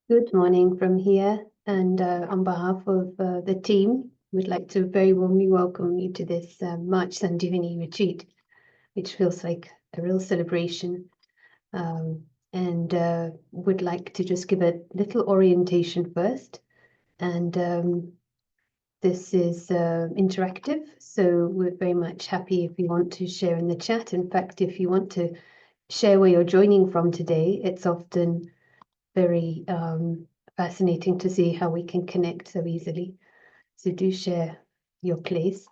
Good morning from here, and on behalf of the team, we'd like to very warmly welcome you to this March Sanjeevani retreat, which feels like a real celebration. And would like to just give a little orientation first. And this is interactive, so we're very much happy if you want to share in the chat. In fact, if you want to share where you're joining from today, it's often very fascinating to see how we can connect so easily. So do share your place.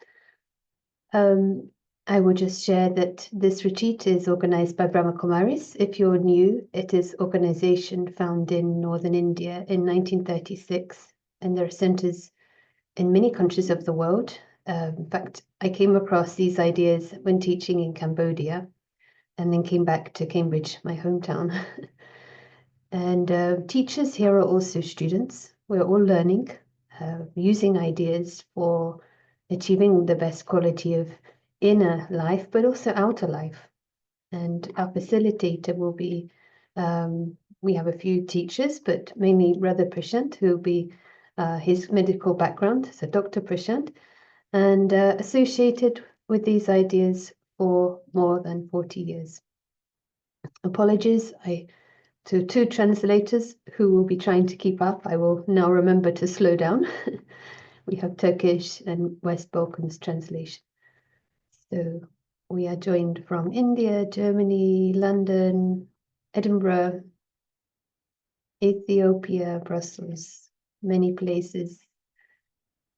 I will just share that this retreat is organized by Brahma Kumaris. If you're new, it is organization found in northern India in 1936, and there are centers in many countries of the world. In fact, I came across these ideas when teaching in Cambodia, and then came back to Cambridge, my hometown. And teachers here are also students. We're all learning, using ideas for achieving the best quality of inner life, but also outer life. And our facilitator will be, we have a few teachers, but mainly Brother Prashant, who will be his medical background, so Dr. Prashant, and associated with these ideas for more than 40 years. Apologies, to two translators who will be trying to keep up. I will now remember to slow down. We have Turkish and West Balkans translation. So we are joined from India, Germany, London, Edinburgh, Ethiopia, Brussels, many places.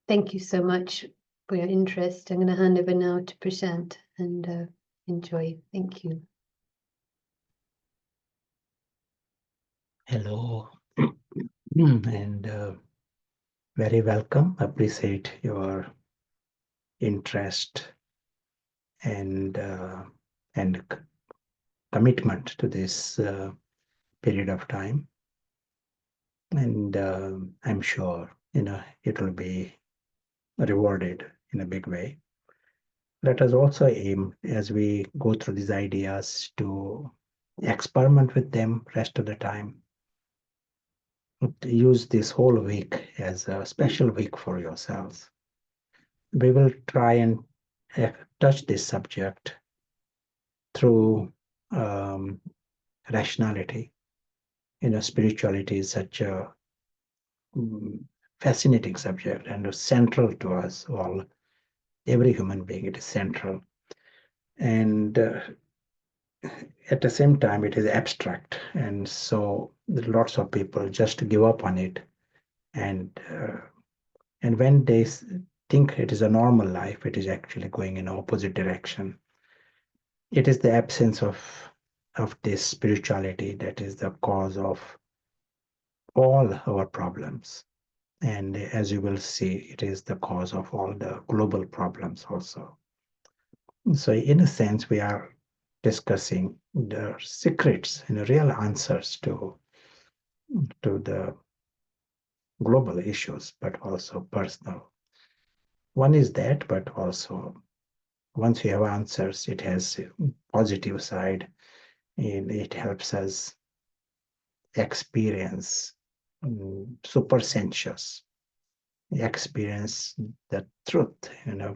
Thank you so much for your interest. I'm going to hand over now to Prashant and enjoy. Thank you. Hello, and very welcome. Appreciate your interest and commitment to this period of time. And I'm sure it will be rewarded in a big way. Let us also aim, as we go through these ideas, to experiment with them rest of the time. Use this whole week as a special week for yourselves. We will try and touch this subject through rationality. Spirituality is such a fascinating subject and central to us all. Every human being, it is central. And at the same time, it is abstract. And so lots of people just give up on it. And when they think it is a normal life, it is actually going in opposite direction. It is the absence of this spirituality that is the cause of all our problems. And as you will see, it is the cause of all the global problems also. So in a sense, we are discussing the secrets and the real answers to the global issues, but also personal. One is that, but also once we have answers, it has a positive side, and it helps us experience supersensuous, experience the truth,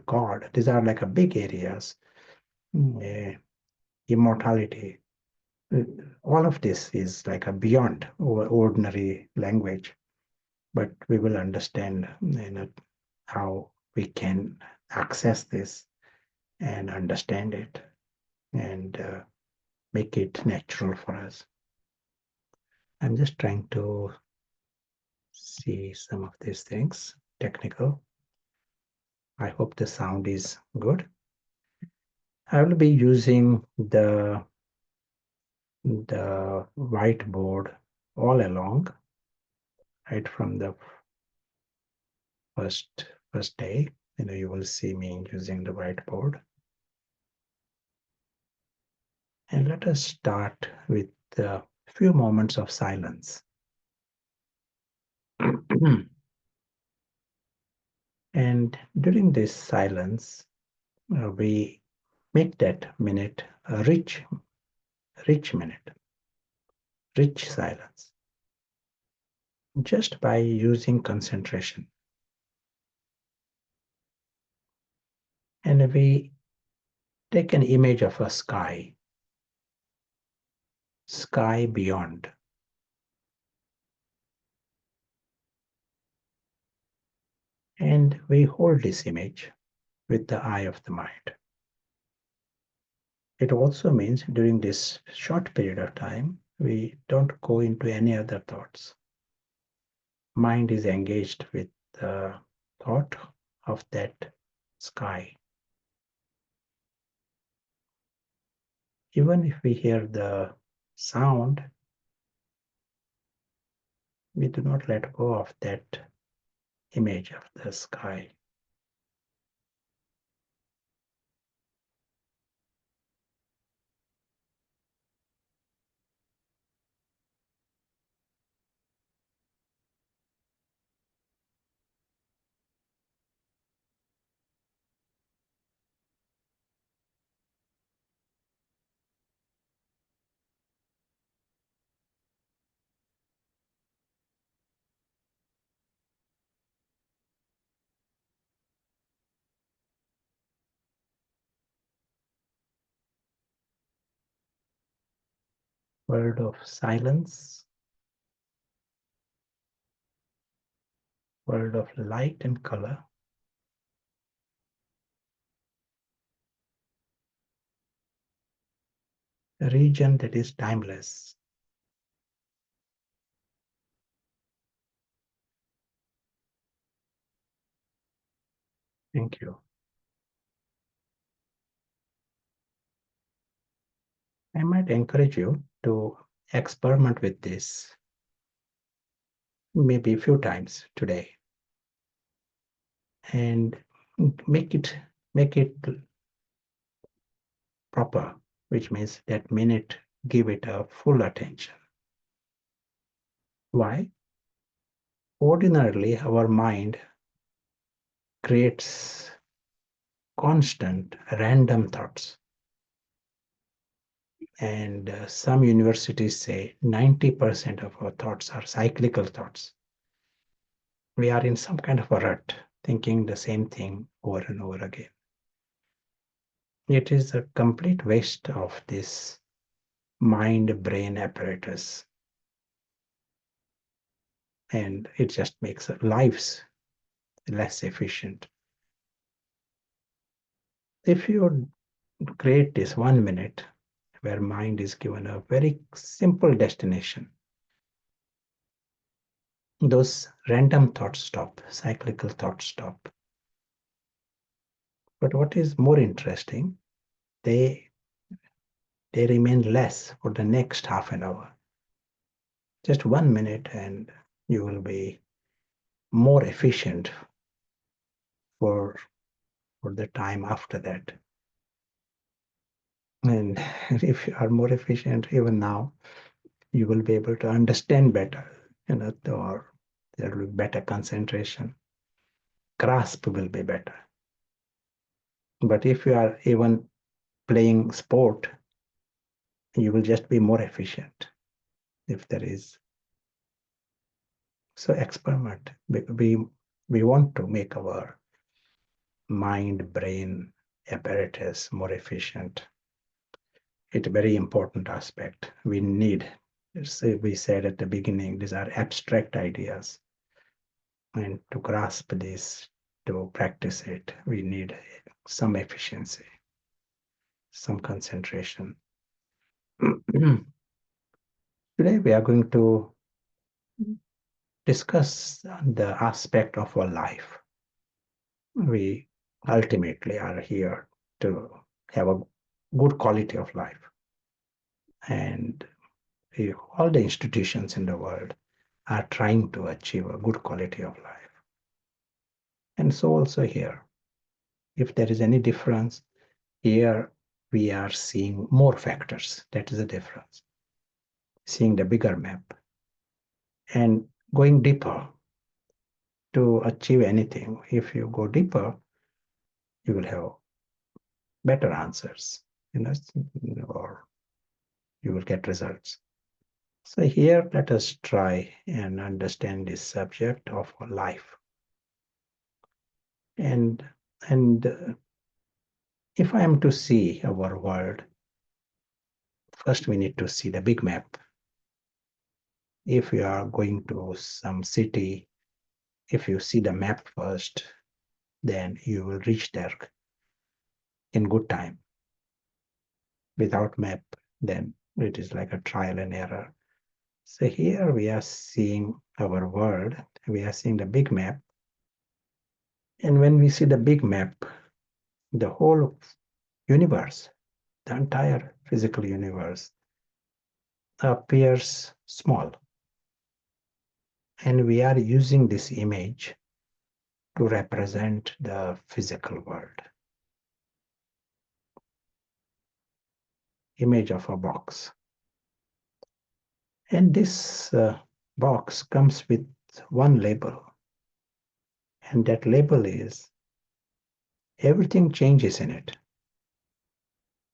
God. These are like a big areas, immortality. All of this is like a beyond ordinary language, but we will understand how we can access this and understand it and make it natural for us. I'm just trying to see some of these things, technical. I hope the sound is good. I will be using the whiteboard all along, right from the first day. You will see me using the whiteboard. And let us start with a few moments of silence. And during this silence, we make that minute a rich minute, rich silence. just by using concentration. And we take an image of a sky beyond. And we hold this image with the eye of the mind. It also means during this short period of time, we don't go into any other thoughts. Mind is engaged with the thought of that sky. Even if we hear the sound, we do not let go of that image of the sky. World of silence, world of light and color, a region that is timeless. Thank you. I might encourage you to experiment with this maybe a few times today and make it proper, which means that minute give it a full attention. Why? Ordinarily, our mind creates constant random thoughts. And some universities say 90% of our thoughts are cyclical thoughts. We are in some kind of a rut, thinking the same thing over and over again. It is a complete waste of this mind-brain apparatus. And it just makes our lives less efficient. If you create this 1 minute where mind is given a very simple destination, those random thoughts stop, cyclical thoughts stop. But what is more interesting, they remain less for the next half an hour. Just 1 minute and you will be more efficient for the time after that. And if you are more efficient even now, you will be able to understand better, or there will be better concentration. Grasp will be better. But if you are even playing sport, you will just be more efficient if there is. So experiment. We want to make our mind brain apparatus more efficient. It's a very important aspect. We need, we said at the beginning, these are abstract ideas. And to grasp this, to practice it, we need some efficiency, some concentration. Today we are going to discuss the aspect of our life. We ultimately are here to have a good quality of life. And all the institutions in the world are trying to achieve a good quality of life. And so also here, if there is any difference, here we are seeing more factors. That is the difference. Seeing the bigger map and going deeper to achieve anything. If you go deeper, you will have better answers, or you will get results. So here, let us try and understand this subject of life. And if I am to see our world, first we need to see the big map. If you are going to some city, if you see the map first, then you will reach there in good time. Without map, then it is like a trial and error. So here we are seeing our world, we are seeing the big map. And when we see the big map, the whole universe, the entire physical universe appears small. And we are using this image to represent the physical world. Image of a box. And this box comes with one label. And that label is everything changes in it.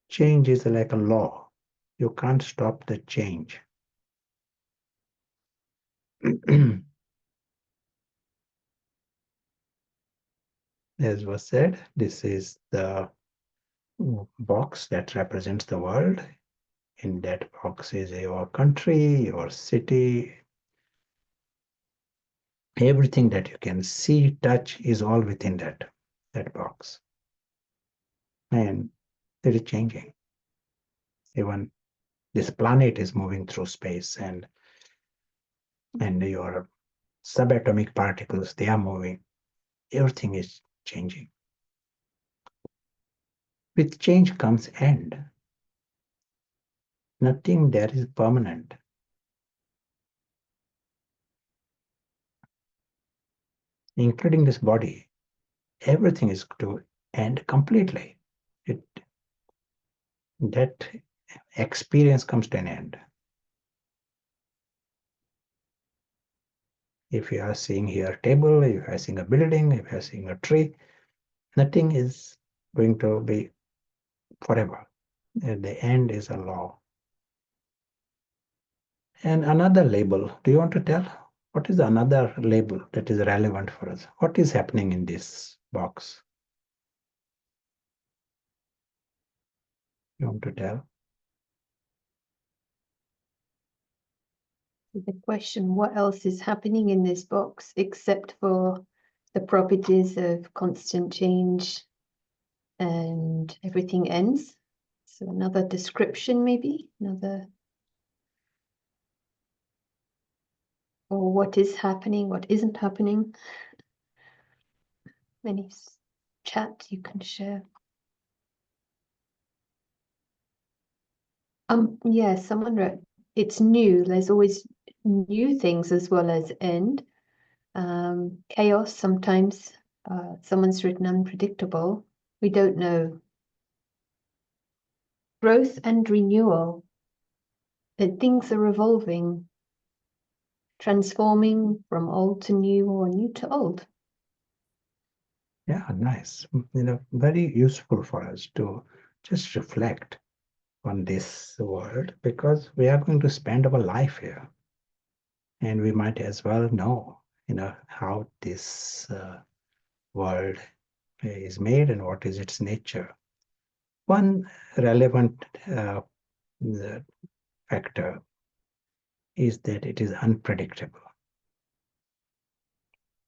Change is like a law. You can't stop the change. As was said, this is the box that represents the world. In that box is your country, your city. Everything that you can see, touch is all within that box. And it is changing. Even this planet is moving through space, and your subatomic particles, they are moving. Everything is changing. With change comes end. Nothing there is permanent. Including this body, everything is to end completely. That experience comes to an end. If you are seeing here a table, if you are seeing a building, if you are seeing a tree, nothing is going to be forever. At the end is a law. And another label, do you want to tell? What is another label that is relevant for us? What is happening in this box? You want to tell? The question, what else is happening in this box except for the properties of constant change and everything ends? So another description, maybe another, or what is happening, what isn't happening. Any chat you can share. Yeah, someone wrote, it's new. There's always new things as well as end. Chaos sometimes. Someone's written unpredictable. We don't know. Growth and renewal. That things are evolving, transforming from old to new or new to old. Yeah, nice. Very useful for us to just reflect on this world, because we are going to spend our life here, and we might as well know, how this world is made and what is its nature. One relevant factor is that it is unpredictable.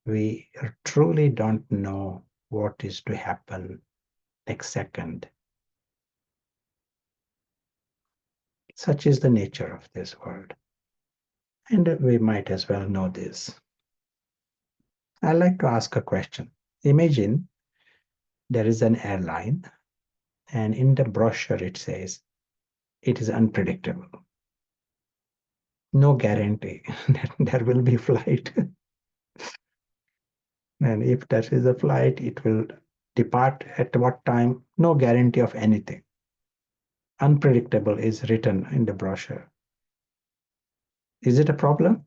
We truly don't know what is to happen next second. Such is the nature of this world. And we might as well know this. I'd like to ask a question. Imagine there is an airline, and in the brochure it says it is unpredictable. No guarantee that there will be flight. And if there is a flight, it will depart at what time? No guarantee of anything. Unpredictable is written in the brochure. Is it a problem?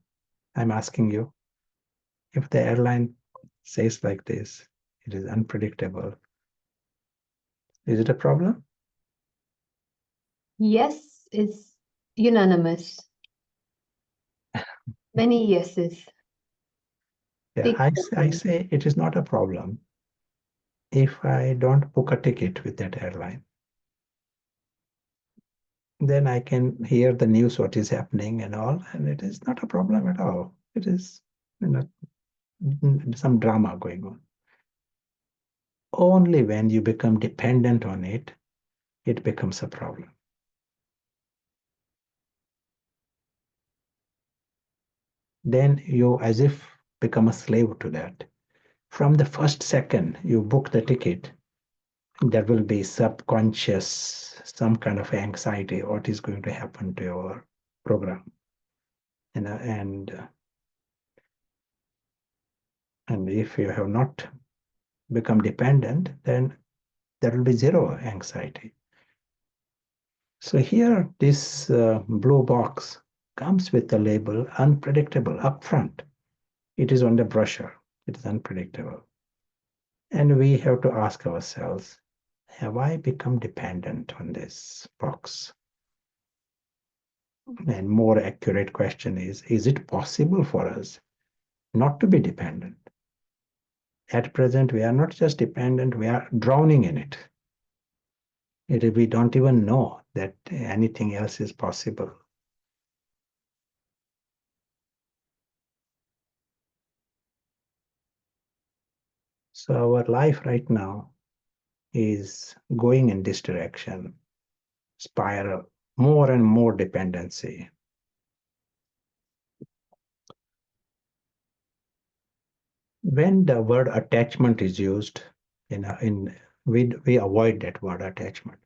I'm asking you. If the airline says like this, it is unpredictable. Is it a problem? Yes is unanimous. Many yeses. Yeah, Big I problems. say it is not a problem if I don't book a ticket with that airline. Then I can hear the news, what is happening and all, and it is not a problem at all. It is, some drama going on. Only when you become dependent on it, it becomes a problem. Then you as if become a slave to that. From the first second you book the ticket, there will be subconscious, some kind of anxiety, what is going to happen to your program. And if you have not become dependent, then there will be zero anxiety. So here, this blue box comes with the label unpredictable upfront. It is on the brochure. It is unpredictable. And we have to ask ourselves, have I become dependent on this box? And more accurate question is it possible for us not to be dependent? At present, we are not just dependent, we are drowning in it. We don't even know that anything else is possible. So our life right now is going in this direction, spiral, more and more dependency. When the word attachment is used, we avoid that word attachment.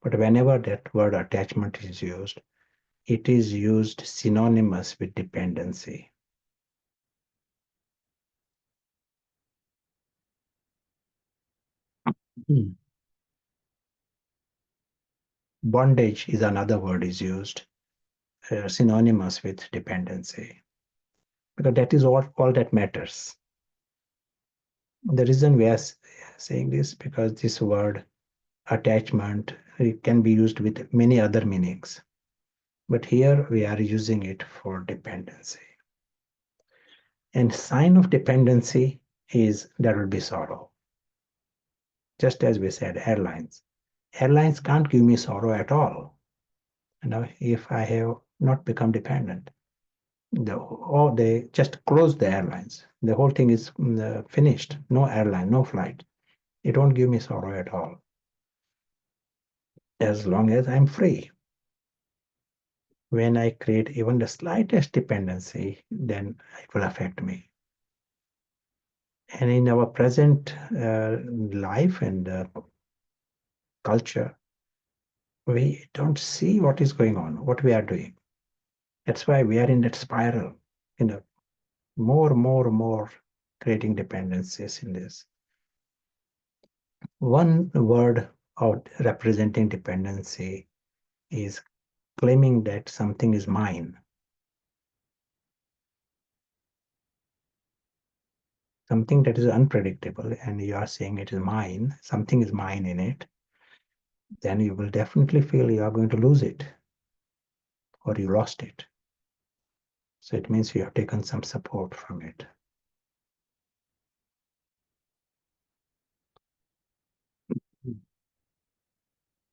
But whenever that word attachment is used, it is used synonymous with dependency. Hmm. Bondage is another word is used, synonymous with dependency, because that is all that matters. The reason we are saying this, because this word attachment, it can be used with many other meanings, but here we are using it for dependency. And sign of dependency is there will be sorrow. Just as we said, airlines can't give me sorrow at all, if I have not become dependent. Or they just close the airlines, the whole thing is finished, no airline, no flight. It won't give me sorrow at all, as long as I'm free. When I create even the slightest dependency, then it will affect me. And in our present life and culture, we don't see what is going on, what we are doing. That's why we are in that spiral, more creating dependencies in this. One word of representing dependency is claiming that something is mine. Something that is unpredictable, and you are saying it is mine, something is mine in it, then you will definitely feel you are going to lose it or you lost it. So it means you have taken some support from it.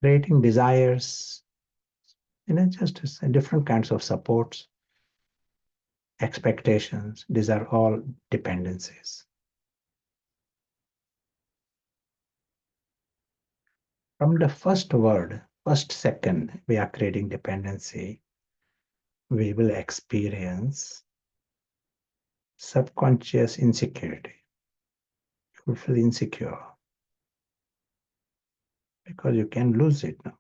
Creating desires, just different kinds of supports, expectations, these are all dependencies. From the first word, first second, we are creating dependency, we will experience subconscious insecurity. You will feel insecure because you can lose it now.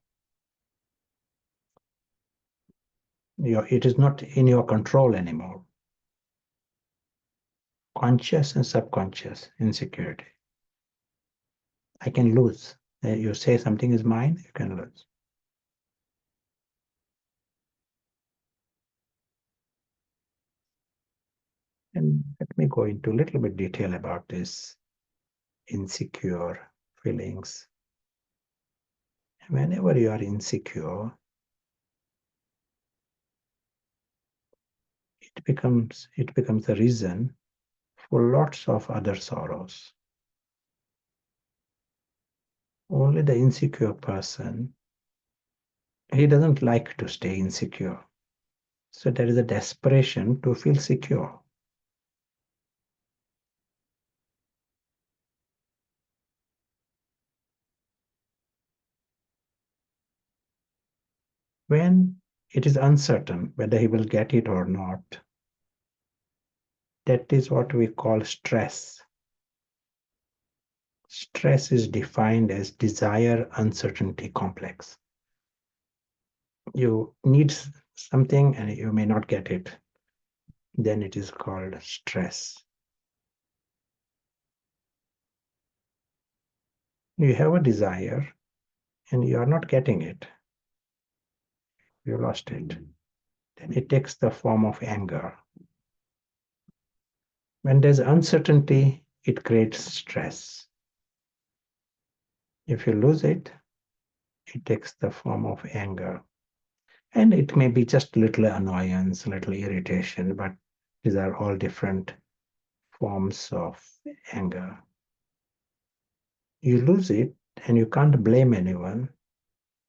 It is not in your control anymore. Conscious and subconscious insecurity. I can lose. You say something is mine, you can lose. And let me go into a little bit detail about this insecure feelings. Whenever you are insecure, it becomes a reason for lots of other sorrows. Only the insecure person, he doesn't like to stay insecure. So there is a desperation to feel secure. When it is uncertain whether he will get it or not, that is what we call stress. Stress is defined as desire uncertainty complex. You need something and you may not get it, then it is called stress. You have a desire and you are not getting it, you lost it. Then it takes the form of anger. When there's uncertainty, it creates stress. If you lose it, it takes the form of anger. And it may be just little annoyance, little irritation, but these are all different forms of anger. You lose it and you can't blame anyone.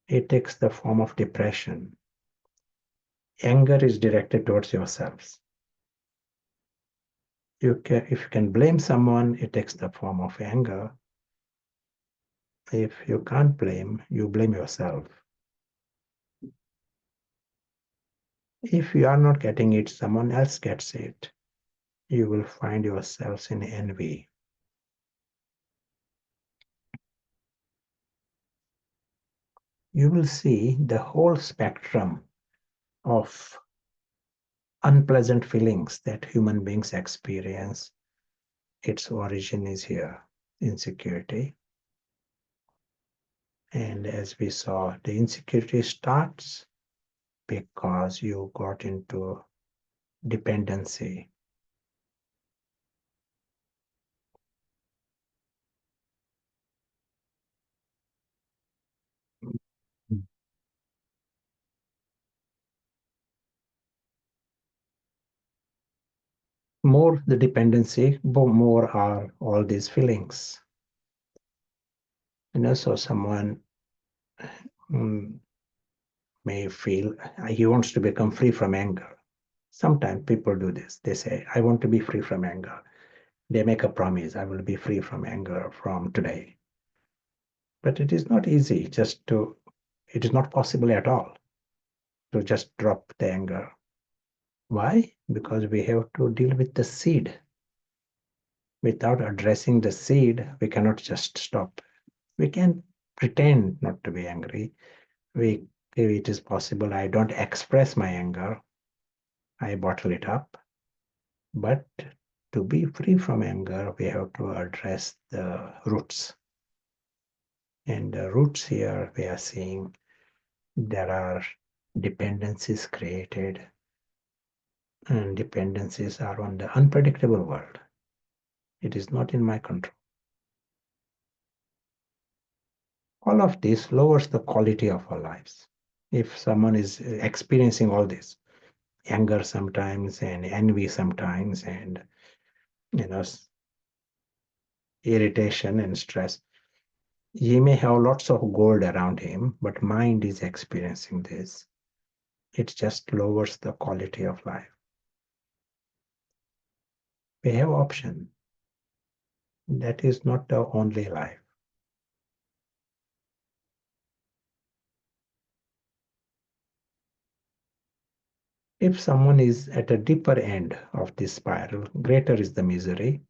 It takes the form of depression. Anger is directed towards yourselves. If you can blame someone, it takes the form of anger. If you can't blame, you blame yourself. If you are not getting it, someone else gets it. You will find yourselves in envy. You will see the whole spectrum of unpleasant feelings that human beings experience. Its origin is here, insecurity. And as we saw, the insecurity starts because you got into dependency. More the dependency, more are all these feelings. So someone may feel he wants to become free from anger. Sometimes people do this. They say, I want to be free from anger. They make a promise, I will be free from anger from today. But it is not easy it is not possible at all to just drop the anger. Why? Because we have to deal with the seed. Without addressing the seed, we cannot just stop. We can pretend not to be angry. It is possible I don't express my anger, I bottle it up. But to be free from anger, we have to address the roots. And the roots here, we are seeing there are dependencies created, and dependencies are on the unpredictable world. It is not in my control. All of this lowers the quality of our lives. If someone is experiencing all this, anger sometimes and envy sometimes and irritation and stress, he may have lots of gold around him, but mind is experiencing this. It just lowers the quality of life. We have option. That is not the only life. If someone is at a deeper end of this spiral, greater is the misery.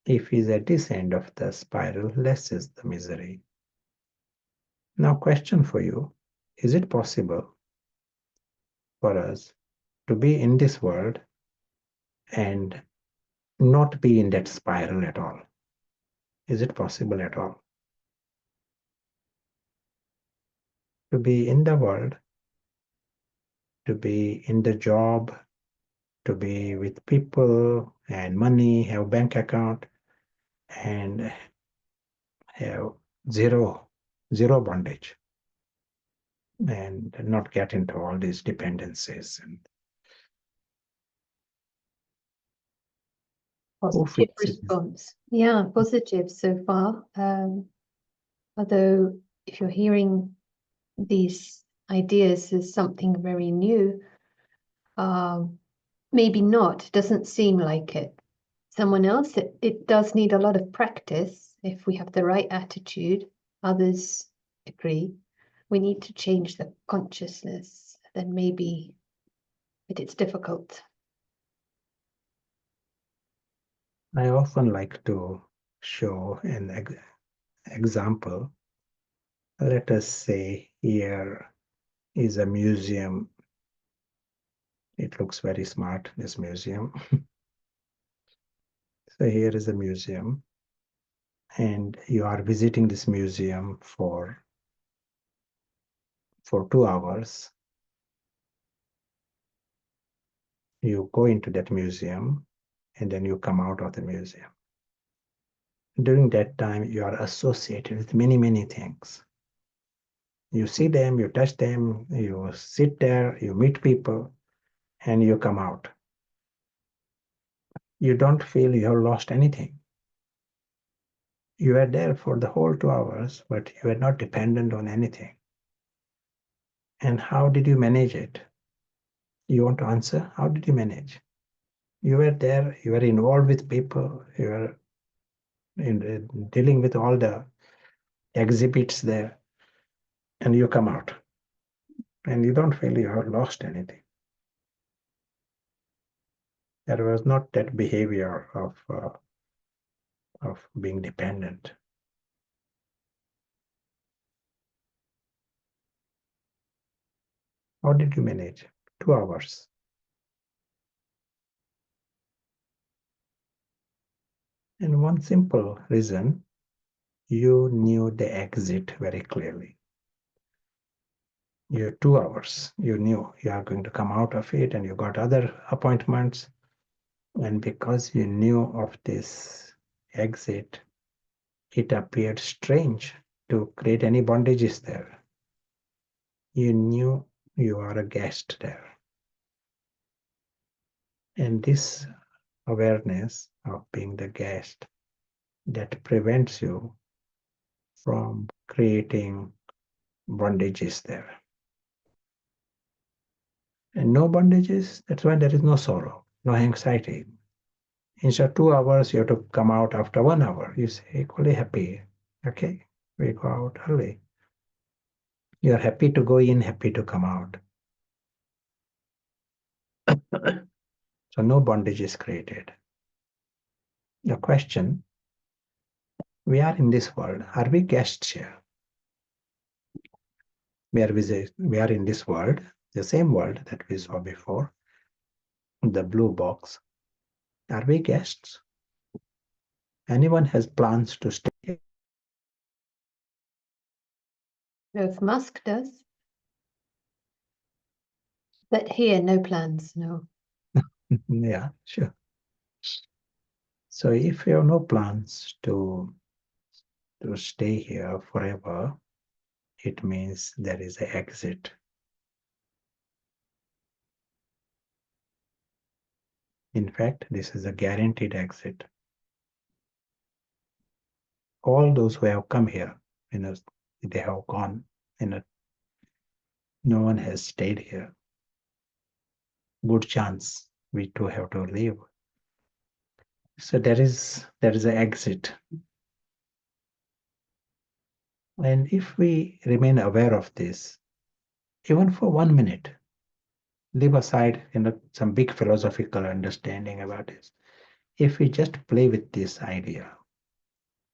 If he is at this end of the spiral, less is the misery. Now, question for you, is it possible for us to be in this world and not be in that spiral at all? Is it possible at all? To be in the world, to be in the job, to be with people and money, have bank account, and have zero bondage, and not get into all these dependencies. And Positive response. Yeah, positive so far. Although if you're hearing these ideas as something very new, maybe not, doesn't seem like it. Someone else, it does need a lot of practice if we have the right attitude. Others agree. We need to change the consciousness, then maybe, but it's difficult. I often like to show an example. Let us say here is a museum. It looks very smart, this museum. So here is a museum, and you are visiting this museum for 2 hours. You go into that museum, and then you come out of the museum. During that time, you are associated with many, many things. You see them, you touch them, you sit there, you meet people, and you come out. You don't feel you have lost anything. You were there for the whole 2 hours, but you were not dependent on anything. And how did you manage it? You want to answer? How did you manage? You were there, you were involved with people, you were dealing with all the exhibits there, and you come out. And you don't feel you have lost anything. There was not that behavior of being dependent. How did you manage? 2 hours. And one simple reason, you knew the exit very clearly. You 2 hours, you knew you are going to come out of it, and you got other appointments. And because you knew of this exit, it appeared strange to create any bondages there. You knew you are a guest there. And this awareness of being the guest, that prevents you from creating bondages there. And no bondages, that's why there is no sorrow, no anxiety. Instead of 2 hours, you have to come out after 1 hour. You say, equally happy. Okay, we go out early. You're happy to go in, happy to come out. So no bondage is created. The question, we are in this world. Are we guests here? We are in this world, the same world that we saw before, the blue box. Are we guests? Anyone has plans to stay? If Musk does. But here, no plans, no. Yeah, sure. So if you have no plans to stay here forever, it means there is an exit. In fact, this is a guaranteed exit. All those who have come here, they have gone. No one has stayed here. Good chance we too have to leave. So there is an exit. And if we remain aware of this, even for 1 minute, leave aside some big philosophical understanding about this. If we just play with this idea,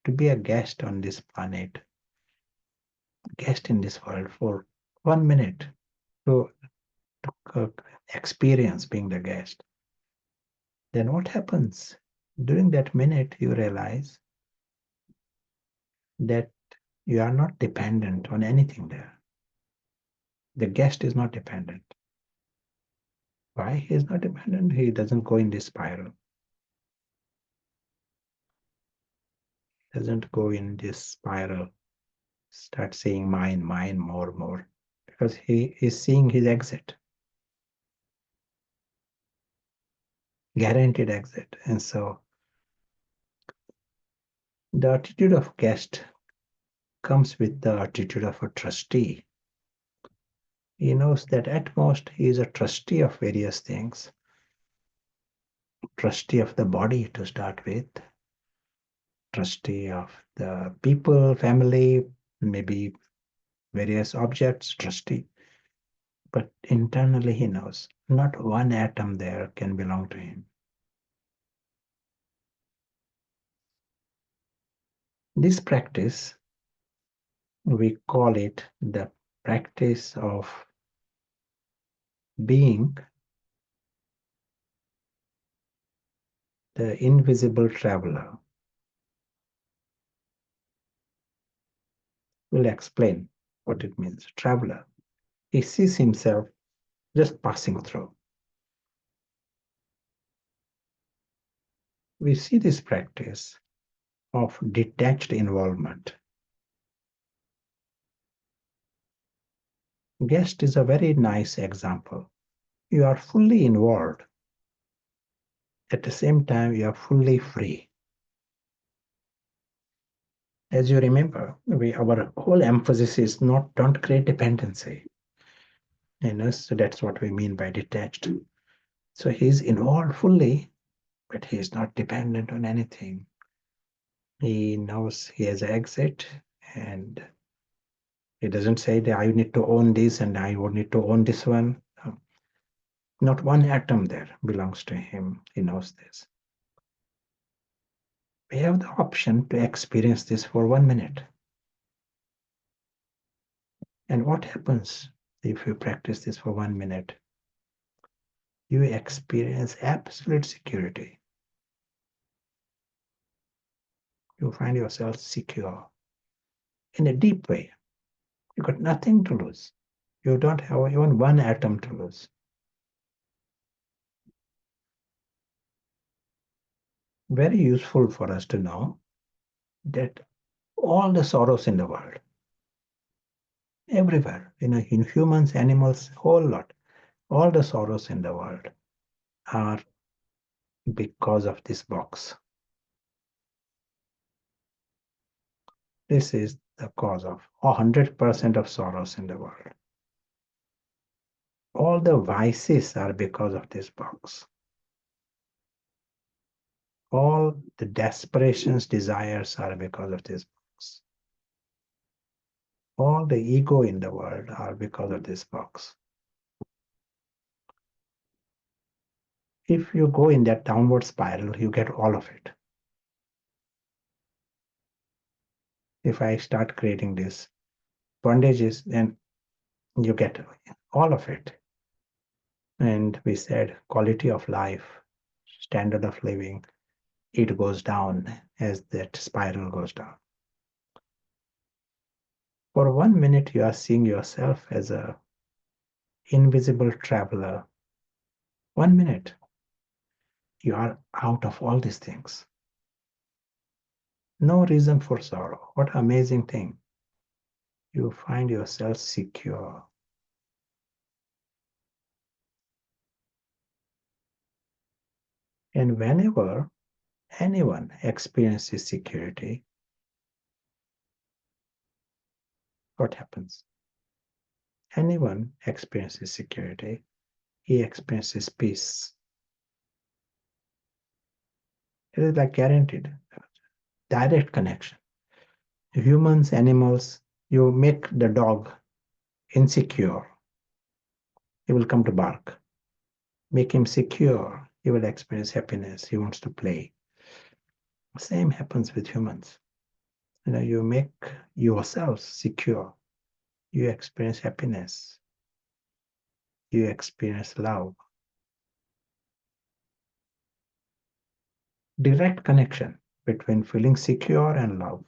to be a guest on this planet, guest in this world for 1 minute, to experience being the guest, then what happens? During that minute, you realize that you are not dependent on anything there. The guest is not dependent. Why he is not dependent? He doesn't go in this spiral. Doesn't go in this spiral. Start saying mine, mine, more, because he is seeing his exit. Guaranteed exit. And so The attitude of guest comes with the attitude of a trustee. He knows that at most he is a trustee of various things. Trustee of the body to start with, trustee of the people, family, maybe various objects, trustee. But internally he knows not one atom there can belong to him. This practice, we call it the practice of being the invisible traveler. We'll explain what it means. Traveler. He sees himself just passing through. We see this practice of detached involvement. Guest is a very nice example. You are fully involved. At the same time, you are fully free. As you remember, our whole emphasis is not don't create dependency. So that's what we mean by detached. So he's involved fully, but he is not dependent on anything. He knows he has an exit, and he doesn't say that I need to own this and I would need to own this one. Not one atom there belongs to him. He knows this. We have the option to experience this for 1 minute. And what happens if you practice this for 1 minute? You experience absolute security. You find yourself secure in a deep way. You got nothing to lose. You don't have even one atom to lose. Very useful for us to know that all the sorrows in the world, everywhere, in humans, animals, whole lot, all the sorrows in the world are because of this box. This is the cause of 100% of sorrows in the world. All the vices are because of this box. All the desperations, desires are because of this box. All the ego in the world are because of this box. If you go in that downward spiral, you get all of it. If I start creating these bondages, then you get all of it. And we said quality of life, standard of living, it goes down as that spiral goes down. For 1 minute, you are seeing yourself as an invisible traveler. 1 minute, you are out of all these things. No reason for sorrow. What amazing thing. You find yourself secure. And whenever anyone experiences security, what happens? Anyone experiences security, he experiences peace. It is like guaranteed, direct connection. Humans, animals, you make the dog insecure, he will come to bark. Make him secure, he will experience happiness, he wants to play. Same happens with humans. You make yourself secure, you experience happiness, you experience love. Direct connection between feeling secure and love.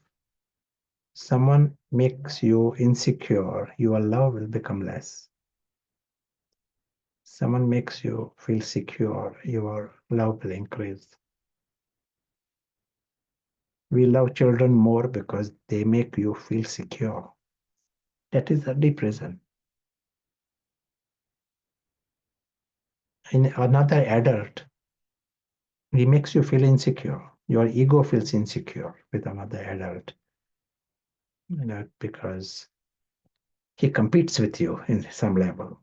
Someone makes you insecure, your love will become less. Someone makes you feel secure, your love will increase. We love children more because they make you feel secure. That is a deep reason. In another adult, he makes you feel insecure. Your ego feels insecure with another adult, because he competes with you in some level.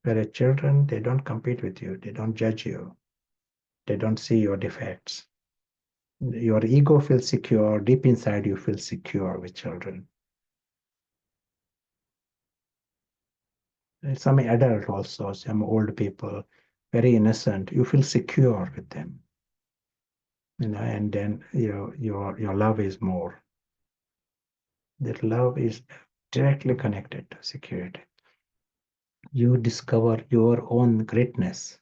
Whereas children, they don't compete with you, they don't judge you, they don't see your defects. Your ego feels secure, deep inside you feel secure with children. Some adult also, some old people, very innocent, you feel secure with them. And then your love is more. That love is directly connected to security. You discover your own greatness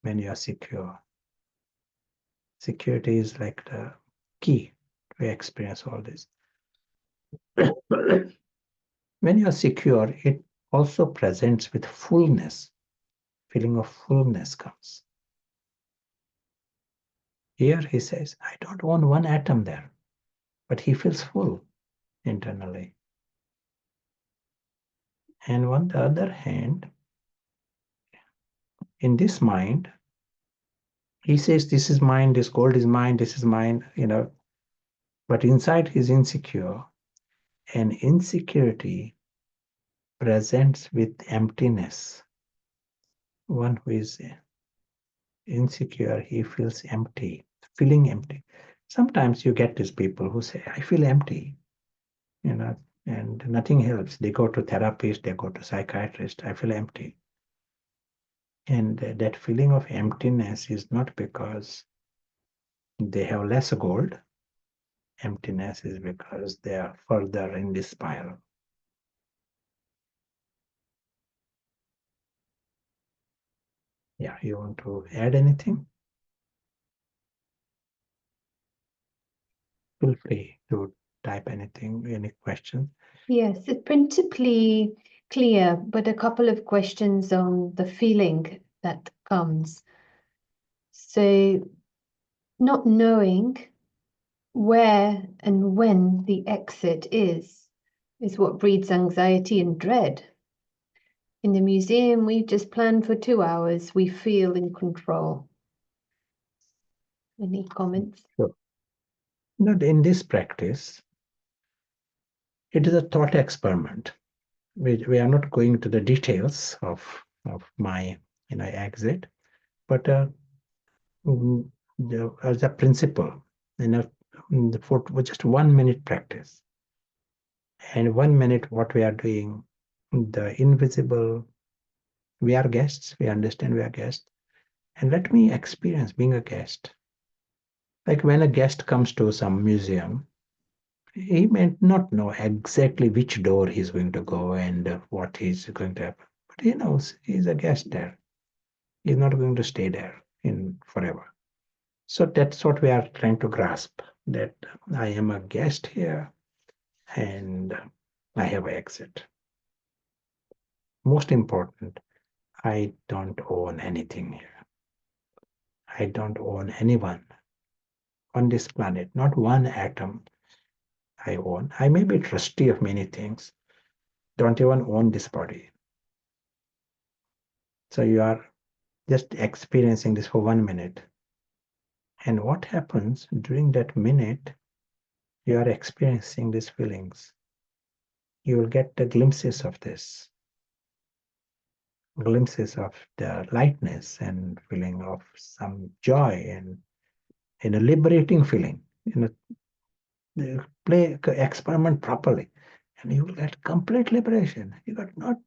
when you are secure. Security is like the key to experience all this. When you are secure, it also presents with fullness. Feeling of fullness comes. Here he says, I don't own one atom there, but he feels full internally. And on the other hand, in this mind, he says, this is mine, this gold is mine, this is mine, but inside he's insecure. And insecurity presents with emptiness. One who is insecure, he feels empty, feeling empty. Sometimes you get these people who say, I feel empty, and nothing helps. They go to therapist, they go to psychiatrist, I feel empty. And that feeling of emptiness is not because they have less gold. Emptiness is because they are further in this spiral. Yeah, you want to add anything? Feel free to type anything, any question. Yes, it's principally clear, but a couple of questions on the feeling that comes. So, not knowing where and when the exit is what breeds anxiety and dread. In the museum, we just planned for 2 hours. We feel in control. Any comments? Sure. Not in this practice, it is a thought experiment. We are not going to the details of my exit, but as a principle, for just 1 minute practice. And 1 minute, what we are doing, the invisible, we are guests, we understand we are guests. And let me experience being a guest. Like when a guest comes to some museum, he may not know exactly which door he's going to go and what he's going to happen. But he knows he's a guest there. He's not going to stay there in forever. So that's what we are trying to grasp, that I am a guest here and I have an exit. Most important, I don't own anything here. I don't own anyone on this planet, not one atom I own. I may be trustee of many things, don't even own this body. So you are just experiencing this for 1 minute. And what happens during that minute, you are experiencing these feelings. You will get the glimpses of this, glimpses of the lightness and feeling of some joy and in a liberating feeling. Play experiment properly, and you will get complete liberation. You got not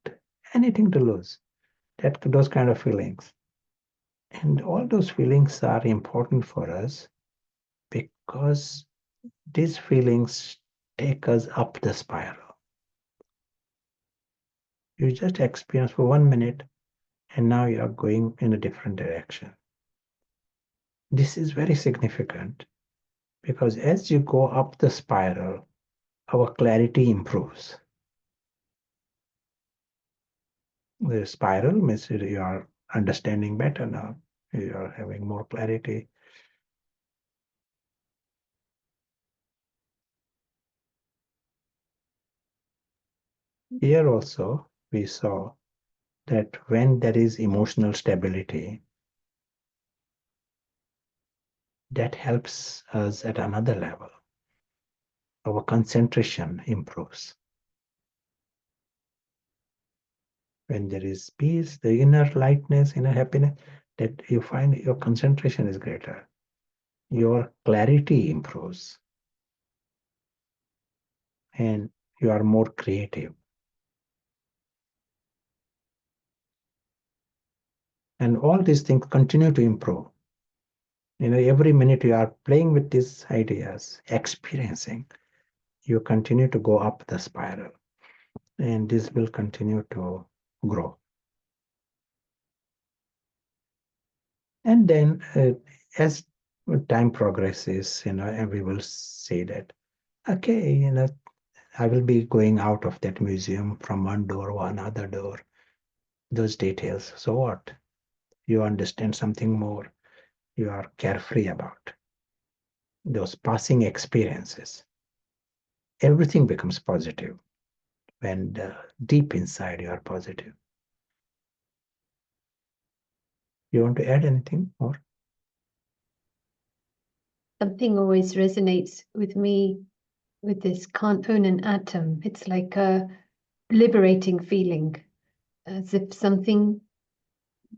anything to lose. Those kind of feelings. And all those feelings are important for us because these feelings take us up the spiral. You just experience for 1 minute and now you are going in a different direction. This is very significant because as you go up the spiral, our clarity improves. The spiral means you are understanding better now. You are having more clarity. Here also, we saw that when there is emotional stability, that helps us at another level. Our concentration improves. When there is peace, the inner lightness, inner happiness, that you find your concentration is greater. Your clarity improves. And you are more creative. And all these things continue to improve. Every minute you are playing with these ideas, experiencing, you continue to go up the spiral. And this will continue to grow. And then as time progresses, and we will say that, okay, I will be going out of that museum from one door to another door. Those details. So what? You understand something more. You are carefree about those passing experiences. Everything becomes positive when deep inside you are positive. You want to add anything more? Something always resonates with me with this can't own an atom. It's like a liberating feeling, as if something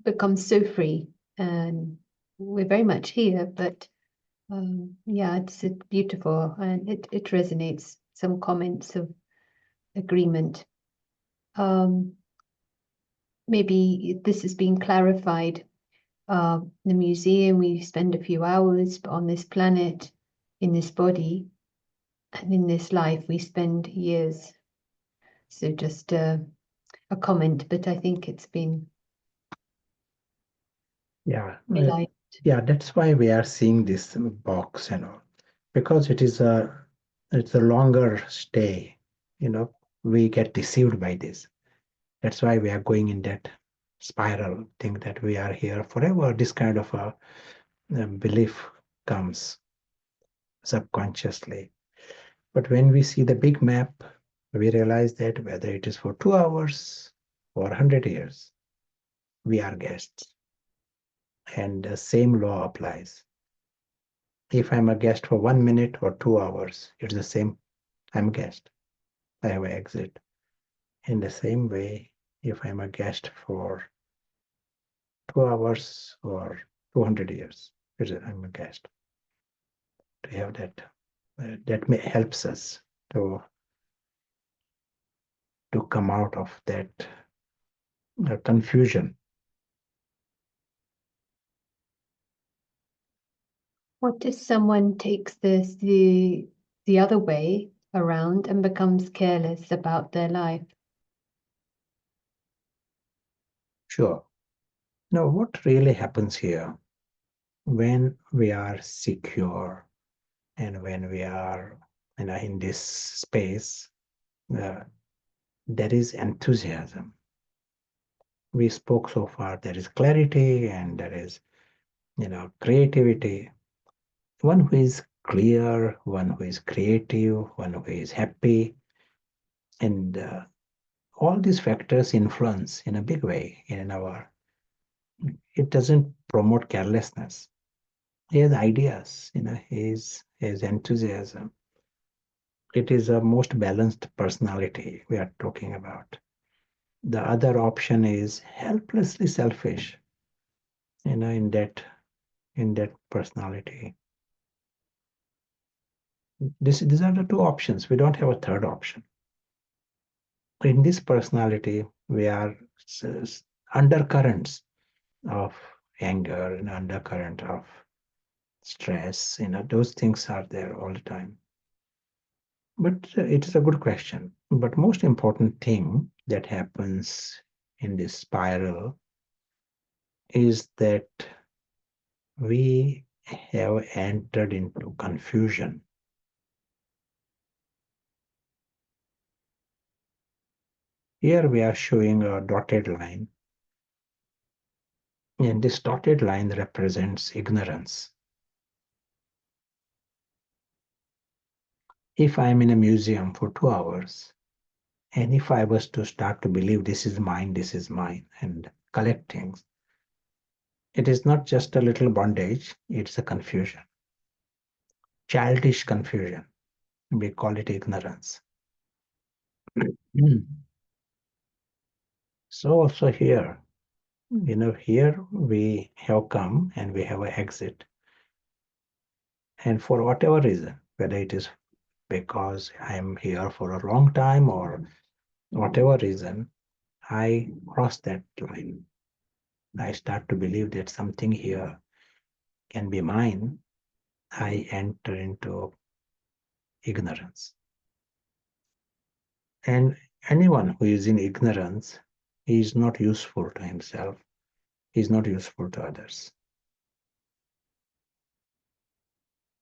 becomes so free. And we're very much here, but yeah, it's beautiful and it resonates. Some comments of agreement. Maybe this has been clarified. The museum, we spend a few hours, but on this planet, in this body, and in this life, we spend years. So just a comment, but I think it's been realized. Yeah, that's why we are seeing this box, because it's a longer stay. We get deceived by this. That's why we are going in that spiral, think that we are here forever. This kind of a belief comes subconsciously. But when we see the big map, we realize that whether it is for 2 hours or 100 years, we are guests. And the same law applies. If I'm a guest for 1 minute or 2 hours, it's the same. I'm a guest. I have an exit. In the same way, if I'm a guest for 2 hours or 200 years, I'm a guest. To have that helps us to come out of that confusion. What if someone takes this the other way around and becomes careless about their life? Sure. Now, what really happens here when we are secure and when we are in this space, there is enthusiasm. We spoke so far, there is clarity and there is creativity. One who is clear, one who is creative, one who is happy, and all these factors influence in a big way in our. It doesn't promote carelessness. He has ideas, his enthusiasm. It is a most balanced personality we are talking about. The other option is helplessly selfish, in that personality. These are the two options. We don't have a third option. In this personality, we are undercurrents of anger and undercurrent of stress. Those things are there all the time. But it is a good question. But most important thing that happens in this spiral is that we have entered into confusion. Here we are showing a dotted line. And this dotted line represents ignorance. If I'm in a museum for 2 hours, and if I was to start to believe this is mine, and collect things, it is not just a little bondage, it's a confusion. childish confusion. We call it ignorance. So also here, here we have come and we have an exit. And for whatever reason, whether it is because I am here for a long time or whatever reason, I cross that line. I start to believe that something here can be mine. I enter into ignorance. And anyone who is in ignorance, he is not useful to himself. He is not useful to others.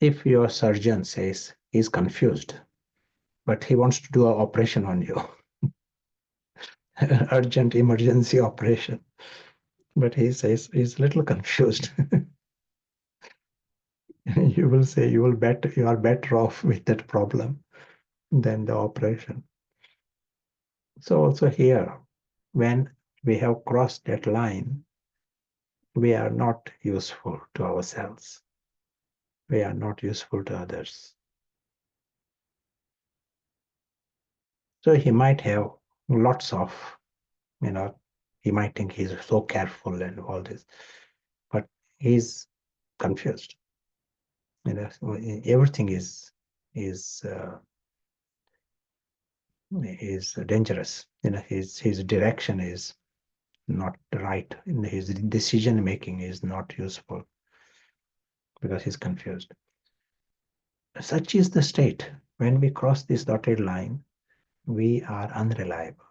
If your surgeon says he's confused, but he wants to do an operation on you, urgent emergency operation, but he says he's a little confused, you will say you are better off with that problem than the operation. So also here, when we have crossed that line, we are not useful to ourselves. We are not useful to others. So he might have lots of, he might think he's so careful and all this, but he's confused. Everything is dangerous. His direction is not right. His decision making is not useful because he's confused. Such is the state. When we cross this dotted line, we are unreliable.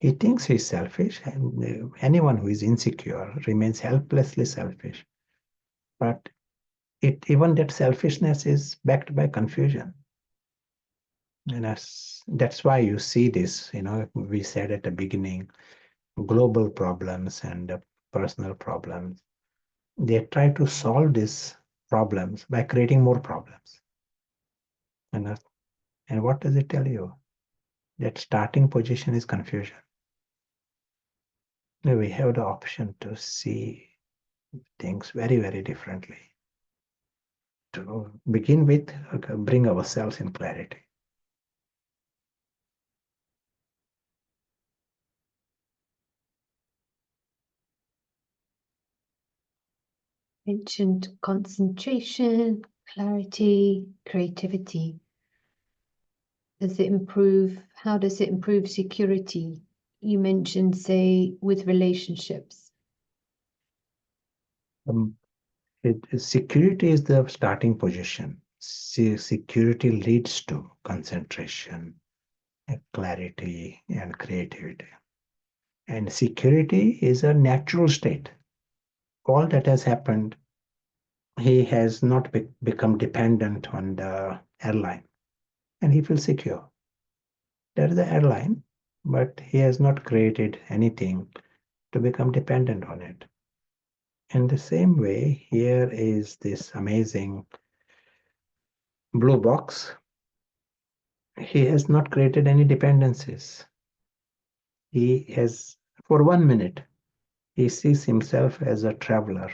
He thinks he's selfish, and anyone who is insecure remains helplessly selfish. But even that selfishness is backed by confusion. And that's why you see this, we said at the beginning, global problems and personal problems. They try to solve these problems by creating more problems. And what does it tell you? That starting position is confusion. We have the option to see things very, very differently. To begin with, bring ourselves in clarity. Mentioned concentration, clarity, creativity. Does it improve? How does it improve security? You mentioned, say, with relationships. Security is the starting position. Security leads to concentration, clarity, and creativity. And security is a natural state. All that has happened, he has not become dependent on the airline, and he feels secure. There is the airline, but he has not created anything to become dependent on it. In the same way, here is this amazing blue box. He has not created any dependencies. He has, for 1 minute, he sees himself as a traveler,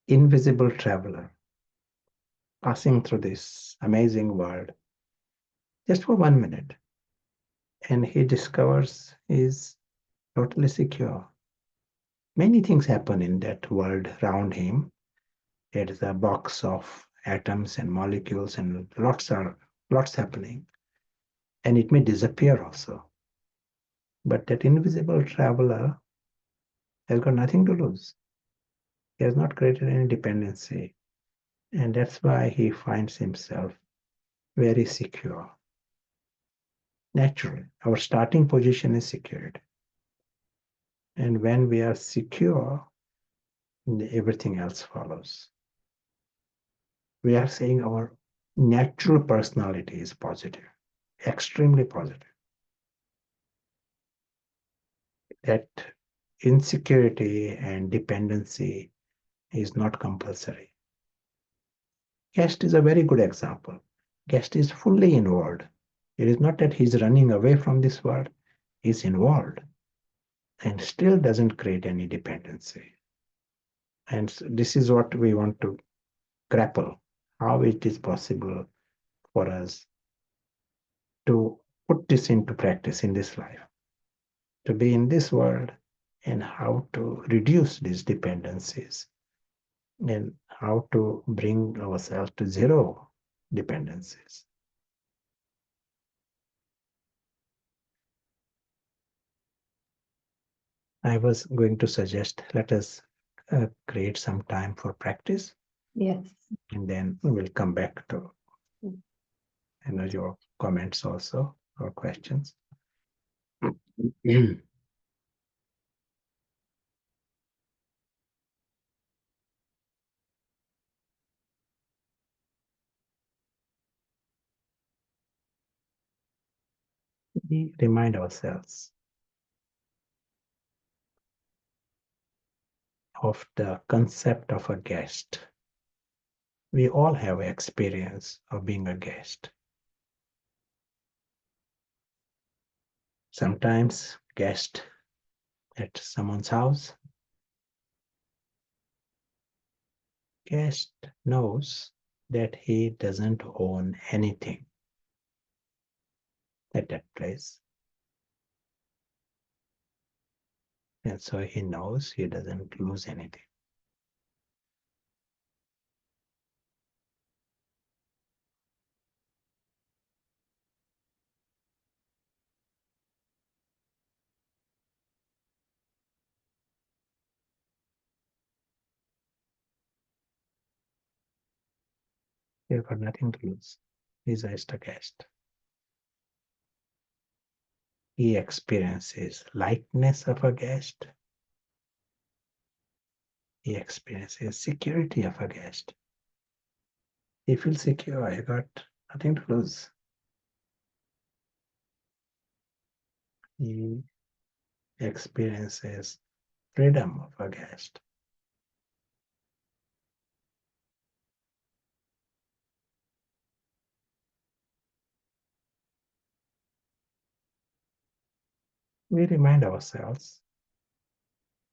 invisible traveler, passing through this amazing world just for 1 minute. And he discovers he's totally secure. Many things happen in that world around him. It is a box of atoms and molecules, and lots happening. And it may disappear also. But that invisible traveler has got nothing to lose. He has not created any dependency. And that's why he finds himself very secure. Naturally, our starting position is security. And when we are secure, everything else follows. We are saying our natural personality is positive, extremely positive. That insecurity and dependency is not compulsory. Guest is a very good example. Guest is fully involved. It is not that he's running away from this world, he's involved and still doesn't create any dependency. And this is what we want to grapple how it is possible for us to put this into practice in this life, to be in this world, and how to reduce these dependencies and how to bring ourselves to zero dependencies. I was going to suggest let us create some time for practice. Yes. And then we'll come back to Mm. your comments also or questions. We remind ourselves of the concept of a guest. We all have experience of being a guest. Sometimes guest at someone's house. Guest knows that he doesn't own anything at that place. And so he knows he doesn't lose anything. He's got nothing to lose. He's just a guest. He experiences lightness of a guest. He experiences security of a guest. He feels secure. I got nothing to lose. He experiences freedom of a guest. We remind ourselves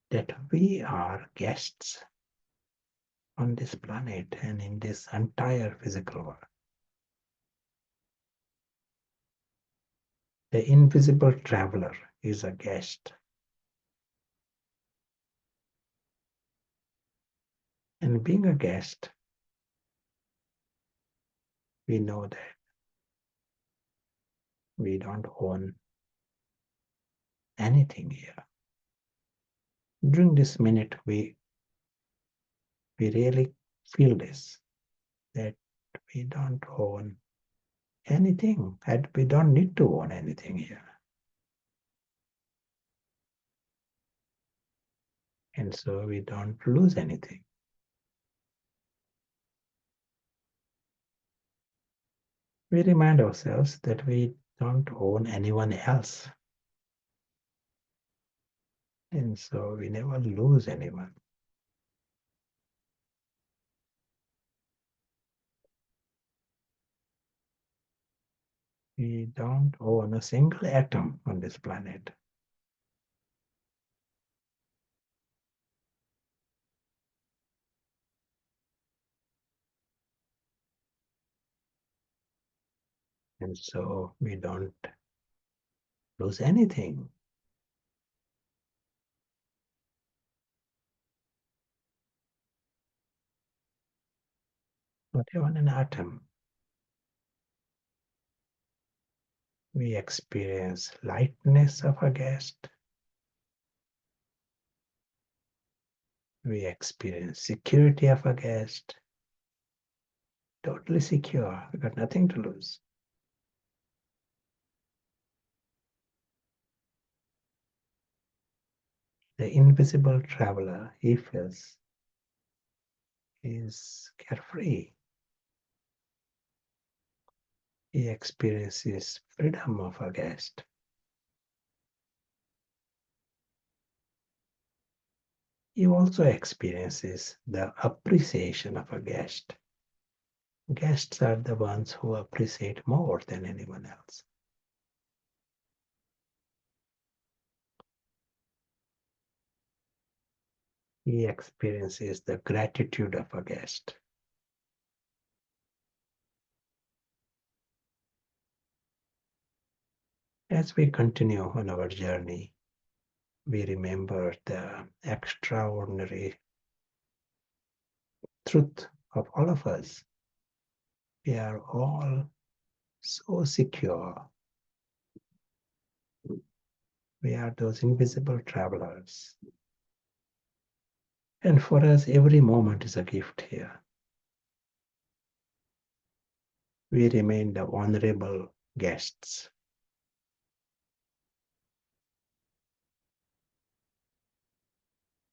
that we are guests on this planet and in this entire physical world. The invisible traveler is a guest. And being a guest, we know that we don't own anything here. During this minute, we really feel this, that we don't own anything, and we don't need to own anything here. And so we don't lose anything. We remind ourselves that we don't own anyone else. And so we never lose anyone. We don't own a single atom on this planet. And so we don't lose anything. Not even an atom. We experience lightness of a guest. We experience security of a guest. Totally secure. We got nothing to lose. The invisible traveler, he feels, is carefree. He experiences freedom of a guest. He also experiences the appreciation of a guest. Guests are the ones who appreciate more than anyone else. He experiences the gratitude of a guest. As we continue on our journey, we remember the extraordinary truth of all of us. We are all so secure. We are those invisible travelers. And for us, every moment is a gift here. We remain the honorable guests.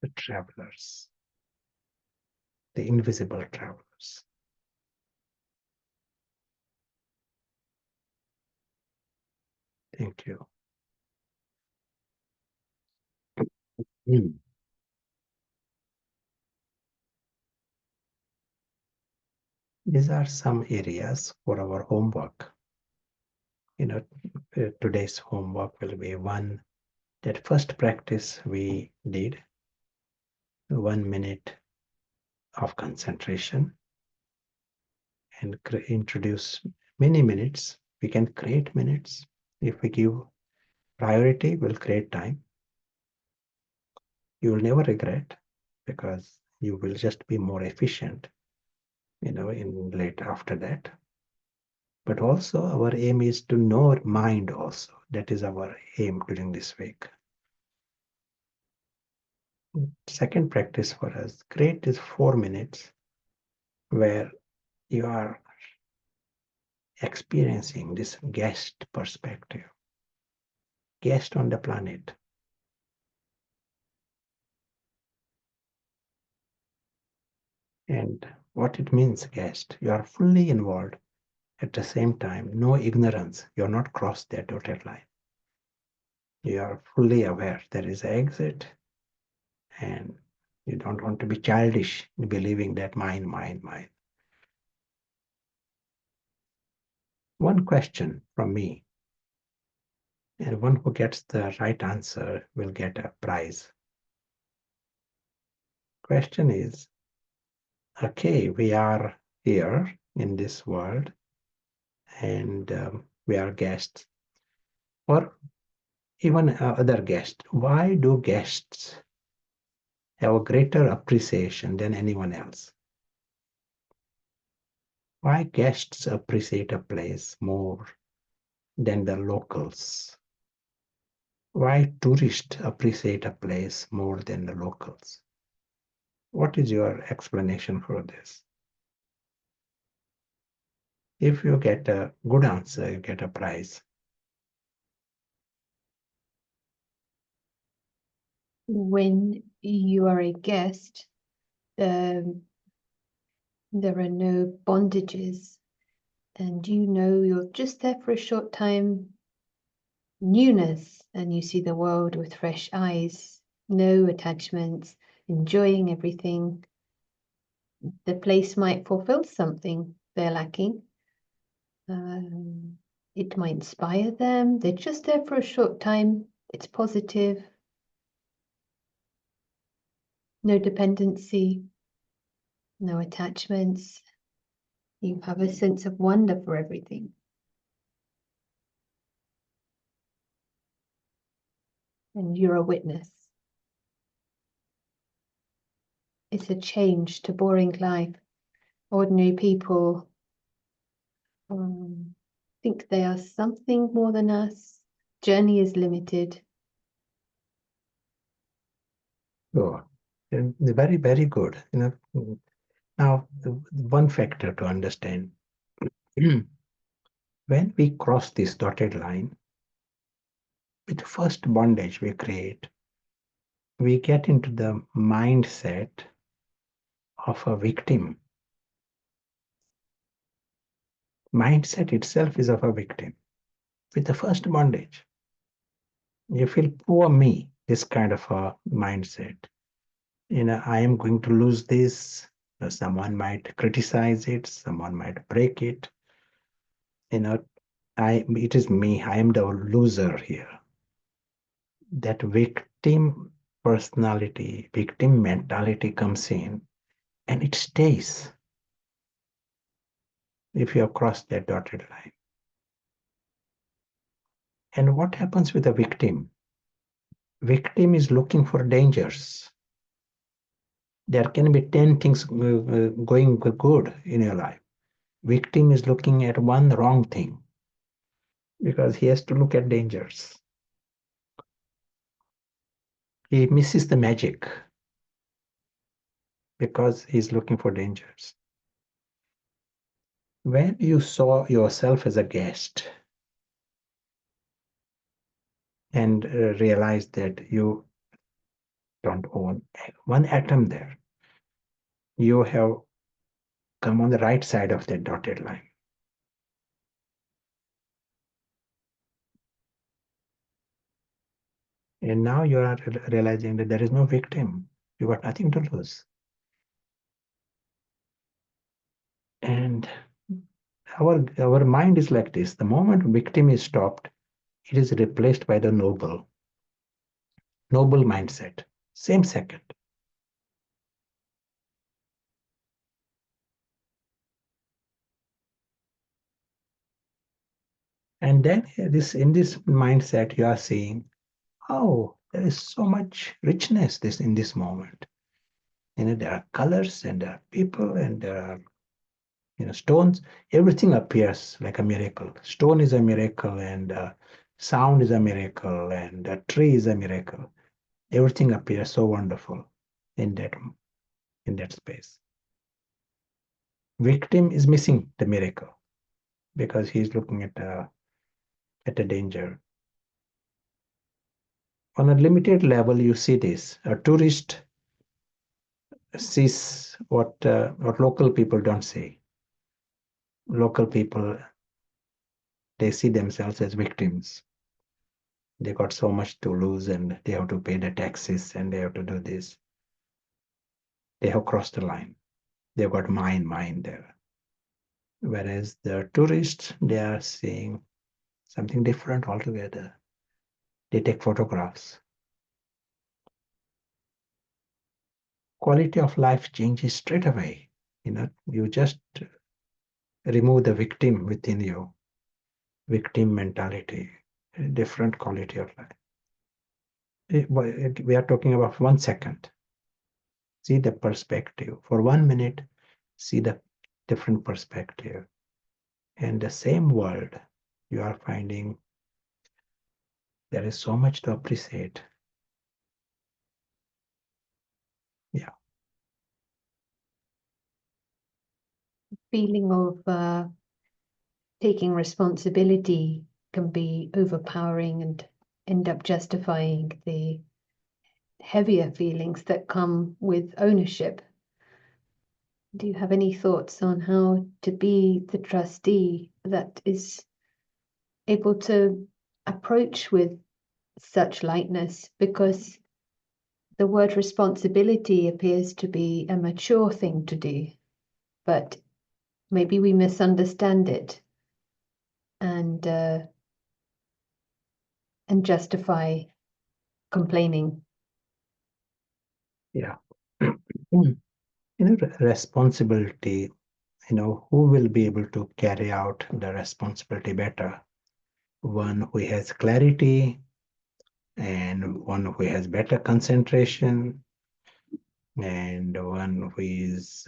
The travelers, the invisible travelers. Thank you. Mm. These are some areas for our homework. Today's homework will be one, that first practice we did, 1 minute of concentration, and introduce many minutes. We can create minutes. If we give priority, we'll create time. You will never regret, because you will just be more efficient, in late after that. But also our aim is to know mind also. That is our aim during this week. Second practice for us, create this 4 minutes where you are experiencing this guest perspective, guest on the planet. And what it means, guest, you are fully involved. At the same time, no ignorance. You're not crossed that dotted line. You are fully aware there is an exit, and you don't want to be childish in believing that mine. One question from me, and one who gets the right answer will get a prize. Question is, okay, we are here in this world, and we are guests, or even other guests. Why do guests have a greater appreciation than anyone else? Why guests appreciate a place more than the locals? Why tourists appreciate a place more than the locals? What is your explanation for this? If you get a good answer, you get a prize. When you are a guest, there are no bondages, and you're just there for a short time, newness, and you see the world with fresh eyes, no attachments, enjoying everything. The place might fulfill something they're lacking. It might inspire them. They're just there for a short time. It's positive. No dependency, no attachments. You have a sense of wonder for everything. And you're a witness. It's a change to boring life. Ordinary people think they are something more than us. Journey is limited. Oh, very, very good. Now, one factor to understand. When we cross this dotted line, with the first bondage we create, we get into the mindset of a victim. Mindset itself is of a victim. With the first bondage, you feel poor me, this kind of a mindset. I am going to lose this. Someone might criticize it, someone might break it. It is me, I am the loser here. That victim personality, victim mentality comes in, and it stays if you have crossed that dotted line. And what happens with a victim? Victim is looking for dangers. There can be 10 things going good in your life. Victim is looking at one wrong thing because he has to look at dangers. He misses the magic because he's looking for dangers. When you saw yourself as a guest and realized that you don't own one atom there, you have come on the right side of that dotted line. And now you are realizing that there is no victim. You got nothing to lose. And our mind is like this. The moment victim is stopped, it is replaced by the noble mindset. Same second. And then in this mindset, you are seeing, oh, there is so much richness in this moment. There are colors and there are people and there are stones. Everything appears like a miracle. Stone is a miracle and sound is a miracle and a tree is a miracle. Everything appears so wonderful in that space. Victim is missing the miracle because he's looking at a danger. On a limited level, you see this. A tourist sees what local people don't see. Local people, they see themselves as victims. They got so much to lose and they have to pay the taxes and they have to do this. They have crossed the line. They've got mine there. Whereas the tourists, they are seeing something different altogether. They take photographs. Quality of life changes straight away. You just remove the victim within you, victim mentality, a different quality of life. We are talking about 1 second. See the perspective. For 1 minute, see the different perspective. And the same world, you are finding there is so much to appreciate. Yeah. Feeling of taking responsibility can be overpowering and end up justifying the heavier feelings that come with ownership. Do you have any thoughts on how to be the trustee that is able to approach with such lightness? Because the word responsibility appears to be a mature thing to do, but maybe we misunderstand it and justify complaining. Yeah. Responsibility, who will be able to carry out the responsibility better? One who has clarity and one who has better concentration and one who is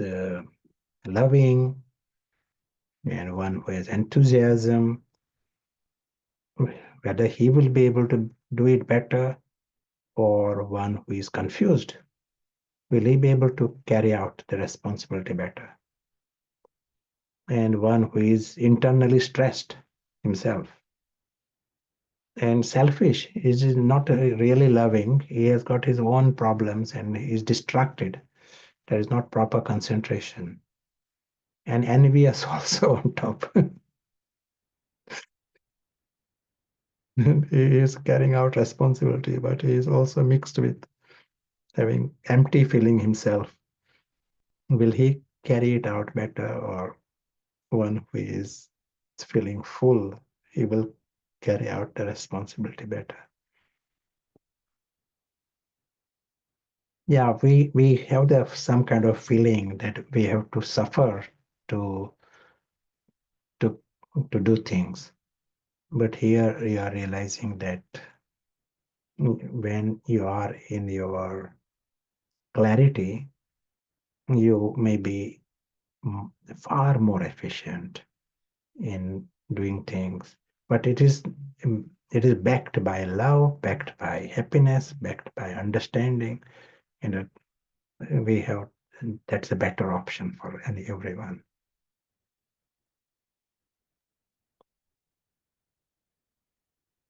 loving and one who has enthusiasm. Whether he will be able to do it better or one who is confused, will he be able to carry out the responsibility better? And one who is internally stressed himself and selfish, is not really loving, he has got his own problems and he is distracted. There is not proper concentration. And envious also on top. He is carrying out responsibility, but he is also mixed with having empty feeling himself. Will he carry it out better, or one who is feeling full, he will carry out the responsibility better? Yeah, we have some kind of feeling that we have to suffer to to do things. But here you are realizing that when you are in your clarity, you may be far more efficient in doing things. But it is backed by love, backed by happiness, backed by understanding, and we have that's a better option for everyone.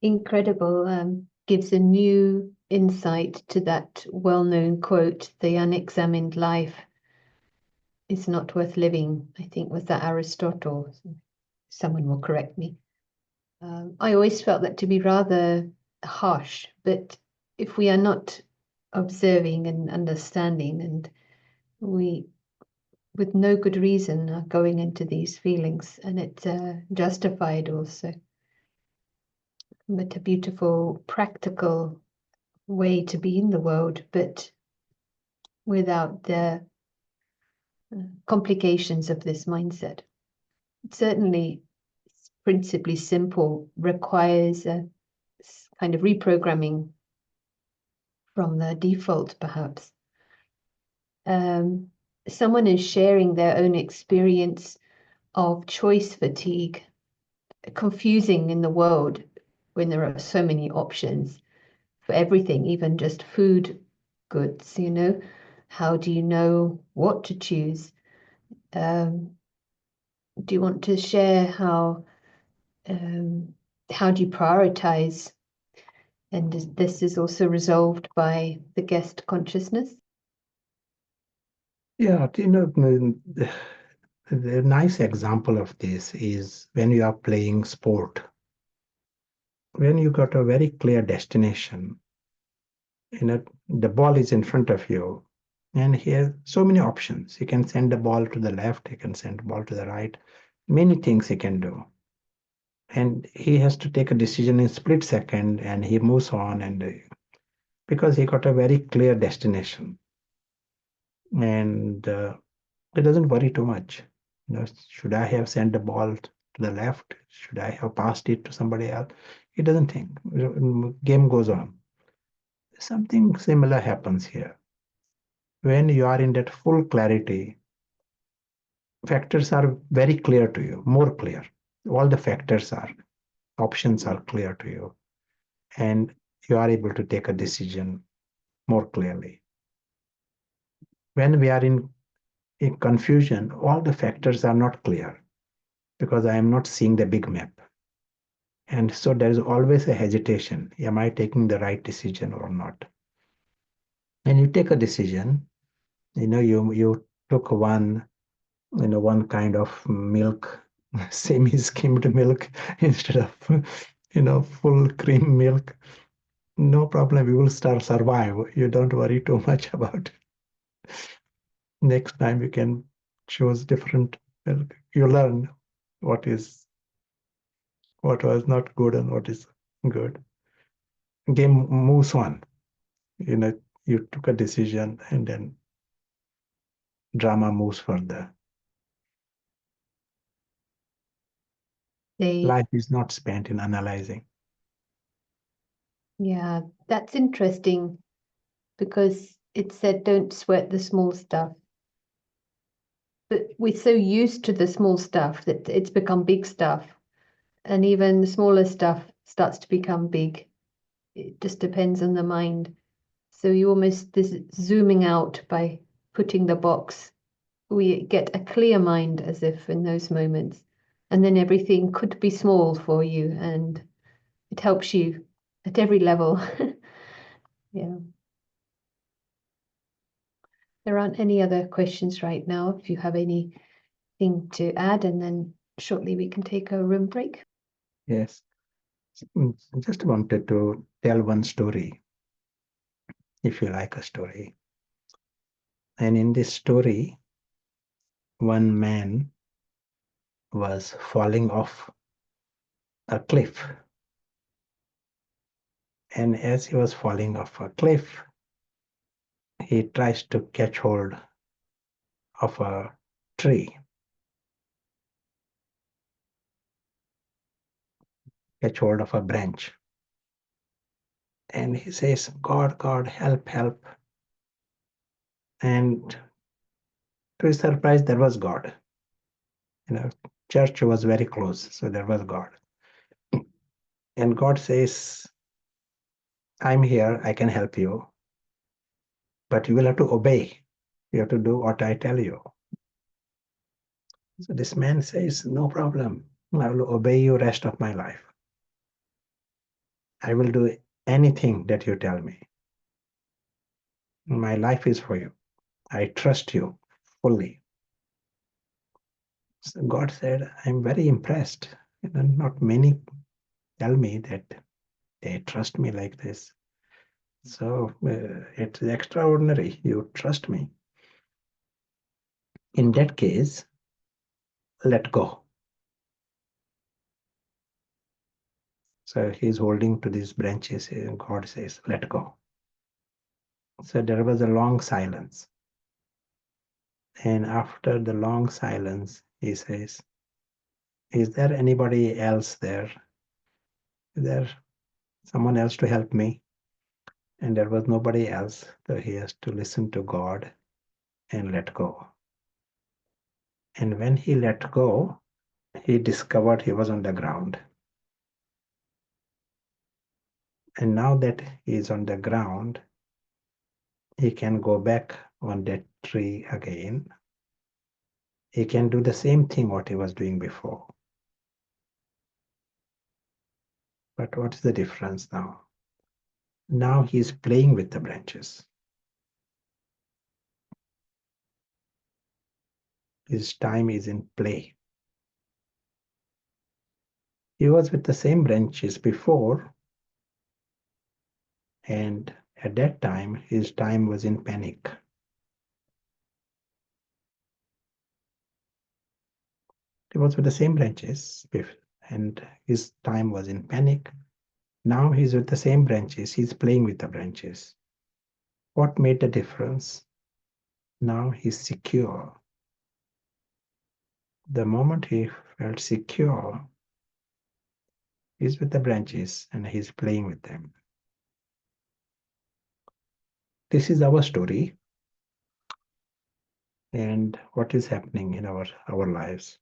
Incredible. Gives a new insight to that well-known quote, the unexamined life is not worth living. I think was that Aristotle. Someone will correct me. I always felt that to be rather harsh, but if we are not observing and understanding, and we, with no good reason, are going into these feelings, and it's justified also, but a beautiful, practical way to be in the world, but without the complications of this mindset. Certainly, it's principally simple, requires a kind of reprogramming from the default, perhaps. Someone is sharing their own experience of choice fatigue, confusing in the world when there are so many options for everything, even just food goods, you know. How do you know what to choose? Do you want to share how do you prioritize? And this is also resolved by the guest consciousness. Yeah, the nice example of this is when you are playing sport. When you got a very clear destination, the ball is in front of you, and here so many options. You can send the ball to the left, you can send the ball to the right, many things he can do. And he has to take a decision in split second, and he moves on, and because he got a very clear destination, and he doesn't worry too much. Should I have sent the ball to the left? Should I have passed it to somebody else? He doesn't think. Game goes on. Something similar happens here. When you are in that full clarity, factors are very clear to you, more clear. All the factors are, options are clear to you, and you are able to take a decision more clearly. When we are in confusion, all the factors are not clear because I am not seeing the big map. And so there is always a hesitation. Am I taking the right decision or not? And you take a decision, you took one kind of milk, semi-skimmed milk instead of full cream milk. No problem, you will start survive. You don't worry too much about it. Next time you can choose different milk. You learn what was not good and what is good. Game moves on. You took a decision and then drama moves further. Life is not spent in analyzing. Yeah, that's interesting because it said don't sweat the small stuff. But we're so used to the small stuff that it's become big stuff. And even the smaller stuff starts to become big. It just depends on the mind. So you almost this zooming out by putting the box. We get a clear mind as if in those moments. And then everything could be small for you and it helps you at every level. Yeah. There aren't any other questions right now. If you have anything to add, and then shortly we can take a room break. Yes. I just wanted to tell one story, if you like a story. And in this story, one man was falling off a cliff. And as he was falling off a cliff, he tries to catch hold of a tree. catch hold of a branch. And he says, God, God, help, help. And to his surprise, there was God. Church was very close, so there was God. And God says, I'm here, I can help you, but you will have to obey. You have to do what I tell you. So this man says, no problem. I will obey you rest of my life. I will do anything that you tell me. My life is for you. I trust you fully. So God said, I'm very impressed. Not many tell me that they trust me like this. So it's extraordinary. You trust me. In that case, let go. So he's holding to these branches, and God says, let go. So there was a long silence. And after the long silence, he says, is there anybody else there? Is there someone else to help me? And there was nobody else. So he has to listen to God and let go. And when he let go, he discovered he was on the ground. And now that he is on the ground, he can go back on that tree again. He can do the same thing what he was doing before. But what is the difference now? Now he is playing with the branches. His time is in play. He was with the same branches before, and at that time, his time was in panic. He was with the same branches, and his time was in panic. Now he's with the same branches, he's playing with the branches. What made the difference? Now he's secure. The moment he felt secure, he's with the branches and he's playing with them. This is our story and what is happening in our lives.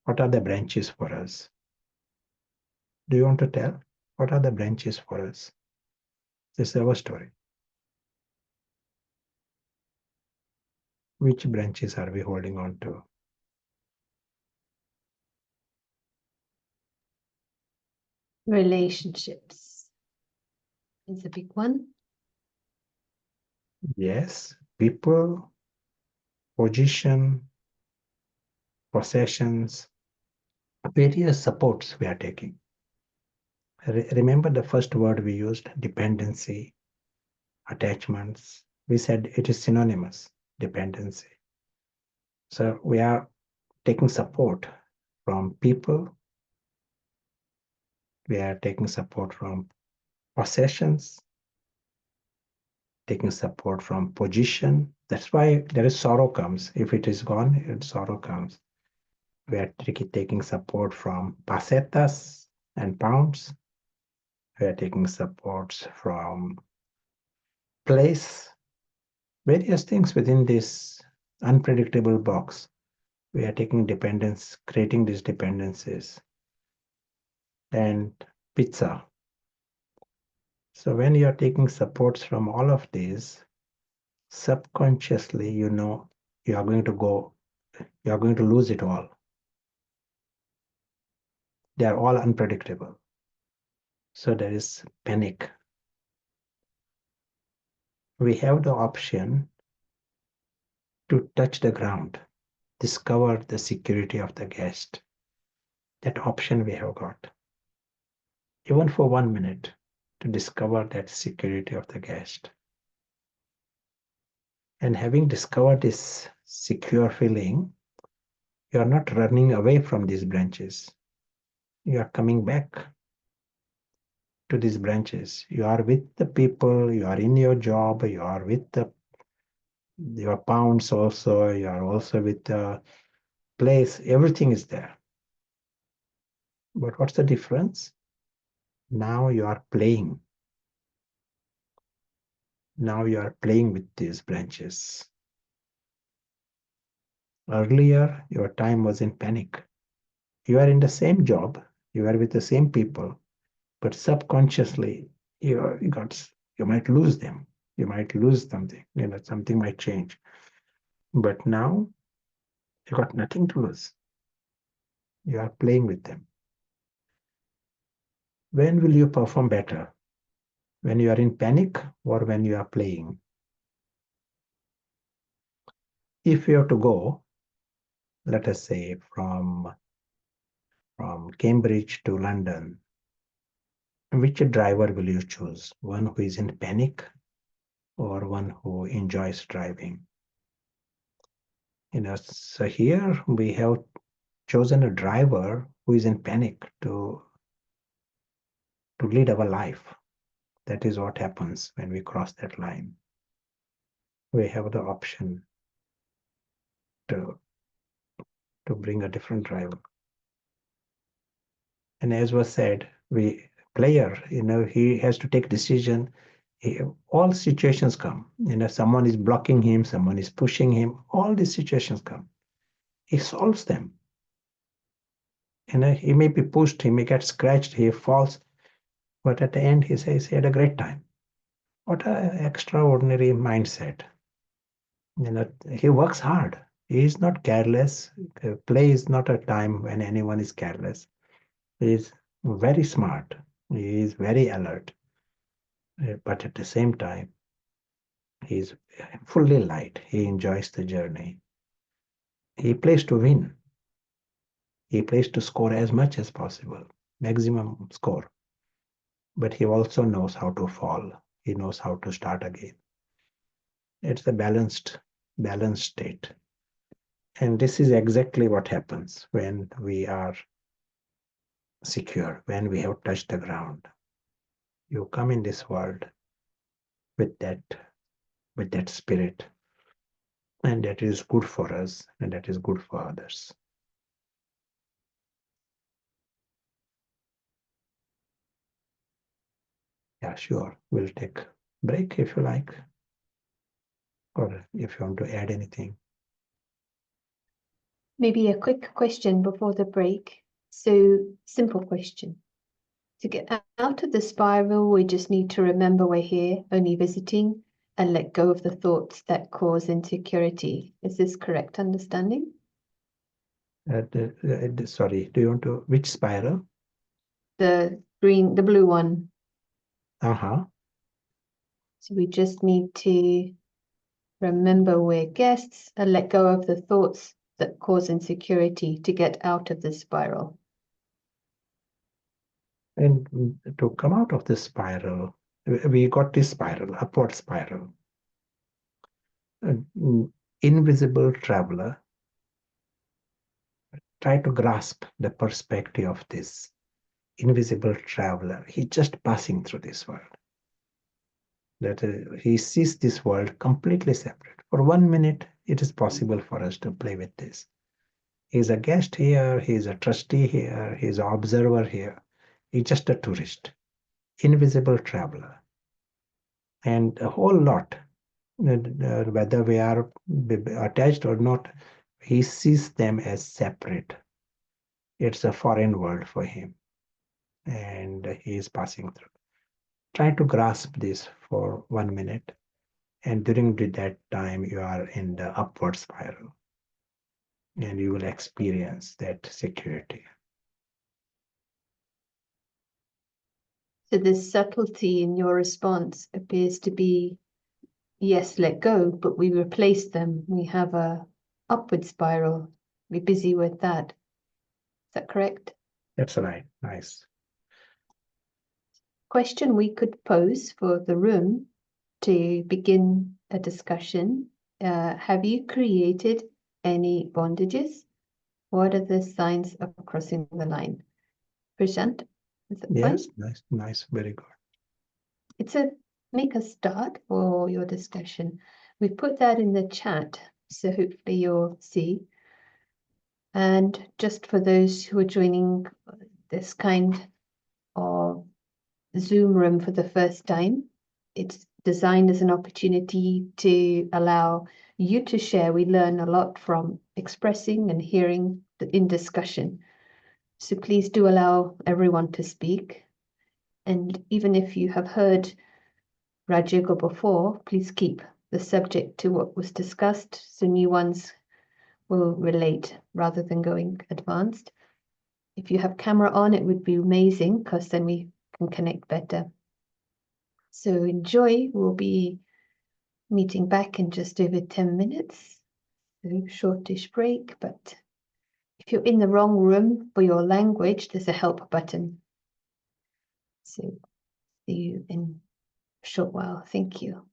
What are the branches for us? Do you want to tell? What are the branches for us? This is our story. Which branches are we holding on to? Relationships is a big one. Yes, people, position, possessions, various supports we are taking. Remember the first word we used, dependency, attachments. We said it is synonymous, dependency. So we are taking support from people. We are taking support from possessions, taking support from position. That's why there is sorrow comes. If it is gone, sorrow comes. We are taking support from pesetas and pounds. We are taking supports from place, various things within this unpredictable box. We are taking dependence, creating these dependencies. And pizza. So when you are taking supports from all of these, subconsciously, you know, you are going to lose it all. They are all unpredictable. So there is panic. We have the option to touch the ground, discover the security of the guest. That option we have got. Even for 1 minute, to discover that security of the guest. And having discovered this secure feeling, you are not running away from these branches. You are coming back to these branches. You are with the people, you are in your job, you are with your pounds also, you are also with the place. Everything is there. But what's the difference? Now you are playing. Now you are playing with these branches. Earlier, your time was in panic. You are in the same job, you are with the same people, but subconsciously you might lose them. You might lose something. Something might change. But now you got nothing to lose. You are playing with them. When will you perform better? When you are in panic or when you are playing? If you have to go, let us say from Cambridge to London, which driver will you choose? One who is in panic or one who enjoys driving? So here we have chosen a driver who is in panic to lead our life. That is what happens when we cross that line. We have the option to bring a different driver. And as was said, player, he has to take decision. All situations come. Someone is blocking him, someone is pushing him. All these situations come. He solves them. He may be pushed, he may get scratched, he falls, but at the end he says he had a great time. What an extraordinary mindset. He works hard. He is not careless. Play is not a time when anyone is careless. He is very smart. He is very alert. But at the same time, he is fully light. He enjoys the journey. He plays to win. He plays to score as much as possible, maximum score. But he also knows how to fall. He knows how to start again. It's a balanced state. And this is exactly what happens when we are secure, when we have touched the ground. You come in this world with that spirit, and that is good for us, and that is good for others. Yeah, sure. We'll take a break if you like, or if you want to add anything. Maybe a quick question before the break. So, simple question. To get out of the spiral, we just need to remember we're here, only visiting, and let go of the thoughts that cause insecurity. Is this correct understanding? Sorry, do you want to, which spiral? The blue one. Uh-huh. So we just need to remember we're guests and let go of the thoughts that cause insecurity to get out of the spiral. And to come out of this spiral, we got this spiral, upward spiral. An invisible traveler, try to grasp the perspective of this invisible traveler. He's just passing through this world. That he sees this world completely separate. For 1 minute, it is possible for us to play with this. He's a guest here, he's a trustee here, he's an observer here. He's just a tourist, invisible traveler. And a whole lot, whether we are attached or not, he sees them as separate. It's a foreign world for him, and he is passing through. Try to grasp this for 1 minute, and during that time, you are in the upward spiral, and you will experience that security. So this subtlety in your response appears to be, yes, let go, but we replace them. We have a upward spiral. We're busy with that. Is that correct? That's right. Nice. Question we could pose for the room to begin a discussion. Have you created any bondages? What are the signs of crossing the line? Prashant, is that Yes, fine? nice, very good. It's a make a start for your discussion. We put that in the chat, so hopefully you'll see. And just for those who are joining this kind of Zoom room for the first time. It's designed as an opportunity to allow you to share. We learn a lot from expressing and hearing in discussion. So please do allow everyone to speak. And even if you have heard Raj Yoga before, please keep the subject to what was discussed so new ones will relate rather than going advanced. If you have camera on, it would be amazing because then we can connect better. So enjoy. We'll be meeting back in just over 10 minutes. So shortish break, but if you're in the wrong room for your language, there's a help button. So see you in a short while. Thank you.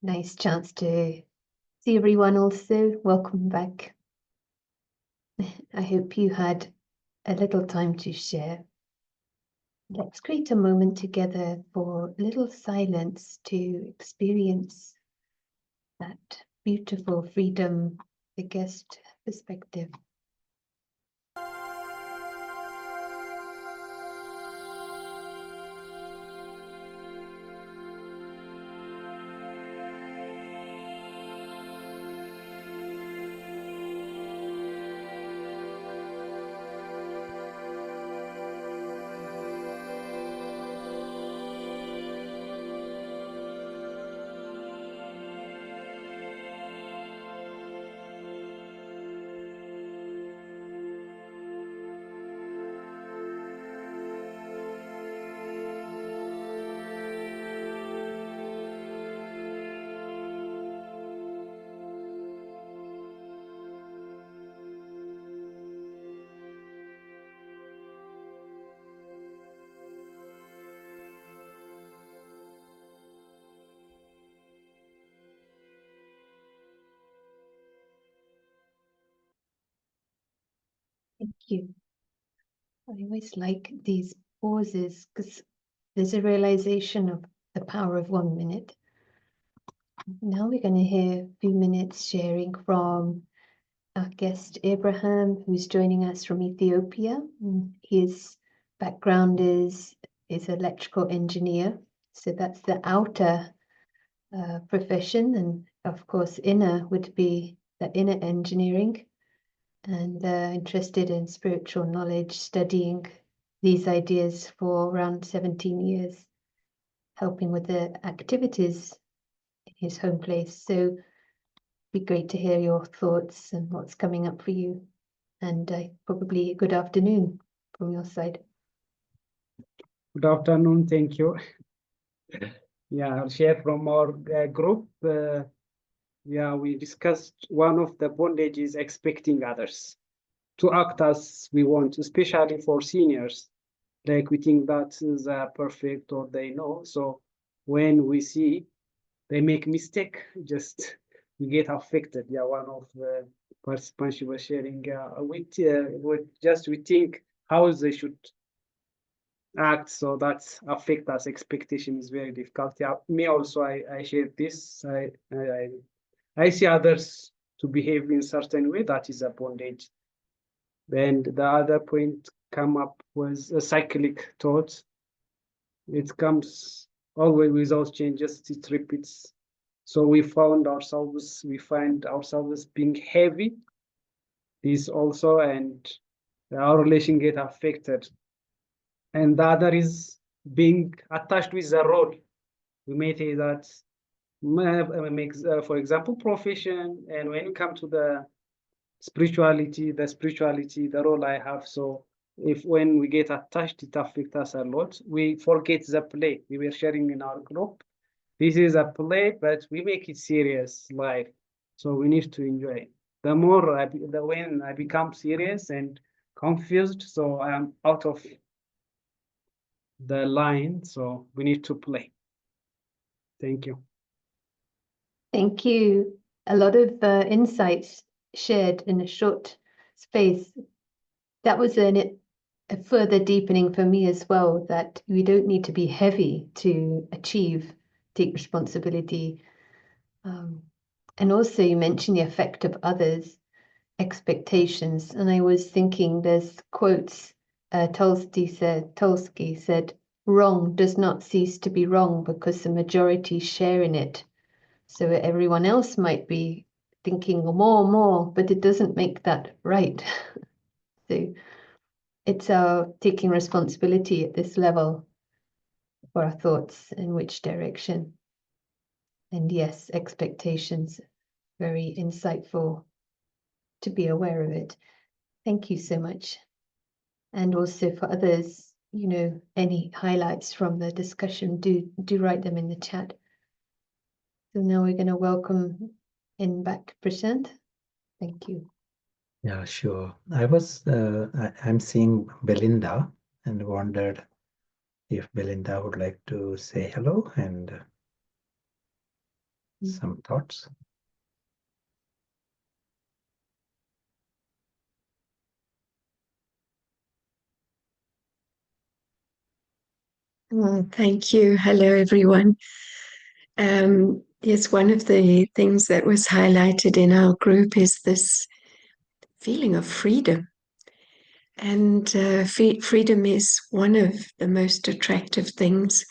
Nice chance to see everyone also. Welcome back. I hope you had a little time to share. Let's create a moment together for a little silence to experience that beautiful freedom, the guest perspective. Thank you. I always like these pauses because there's a realization of the power of 1 minute. Now we're going to hear a few minutes sharing from our guest Abraham, who's joining us from Ethiopia. His background is electrical engineer, so that's the outer profession, and of course inner would be the inner engineering, and interested in spiritual knowledge, studying these ideas for around 17 years, helping with the activities in his home place. So it'd be great to hear your thoughts and what's coming up for you, and probably good afternoon from your side. Good afternoon, thank you. Yeah, I'll share from our group. Yeah, we discussed one of the bondages expecting others to act as we want, especially for seniors. Like we think that is perfect or they know. So when we see they make mistake, just we get affected. Yeah, one of the participants was sharing we think how they should act, so that's affect us. Expectation is very difficult. Yeah, me also, I share this. I see others to behave in certain way. That is a bondage. And the other point come up was a cyclic thought. It comes always without changes. It repeats. So we find ourselves being heavy. This also, and our relation get affected. And the other is being attached with the role. We may say that makes, for example, profession, and when you come to the spirituality, the role I have. So if when we get attached, it affects us a lot. We forget the play. We were sharing in our group. This is a play, but we make it serious life. So we need to enjoy. The more when I become serious and confused, so I am out of the line, so we need to play. Thank you. Thank you. A lot of insights shared in a short space. That was a further deepening for me as well, that we don't need to be heavy to achieve, take responsibility. And also you mentioned the effect of others' expectations. And I was thinking there's quotes, Tolsky said, wrong does not cease to be wrong because the majority share in it. So everyone else might be thinking more, but it doesn't make that right. So it's taking responsibility at this level for our thoughts in which direction. And yes, expectations, very insightful to be aware of it. Thank you so much. And also for others, you know, any highlights from the discussion, do write them in the chat. So now we're going to welcome in back Prashant. Thank you. Yeah, sure. I'm seeing Belinda and wondered if Belinda would like to say hello and some thoughts. Thank you. Hello, everyone. Yes, one of the things that was highlighted in our group is this feeling of freedom. And freedom is one of the most attractive things,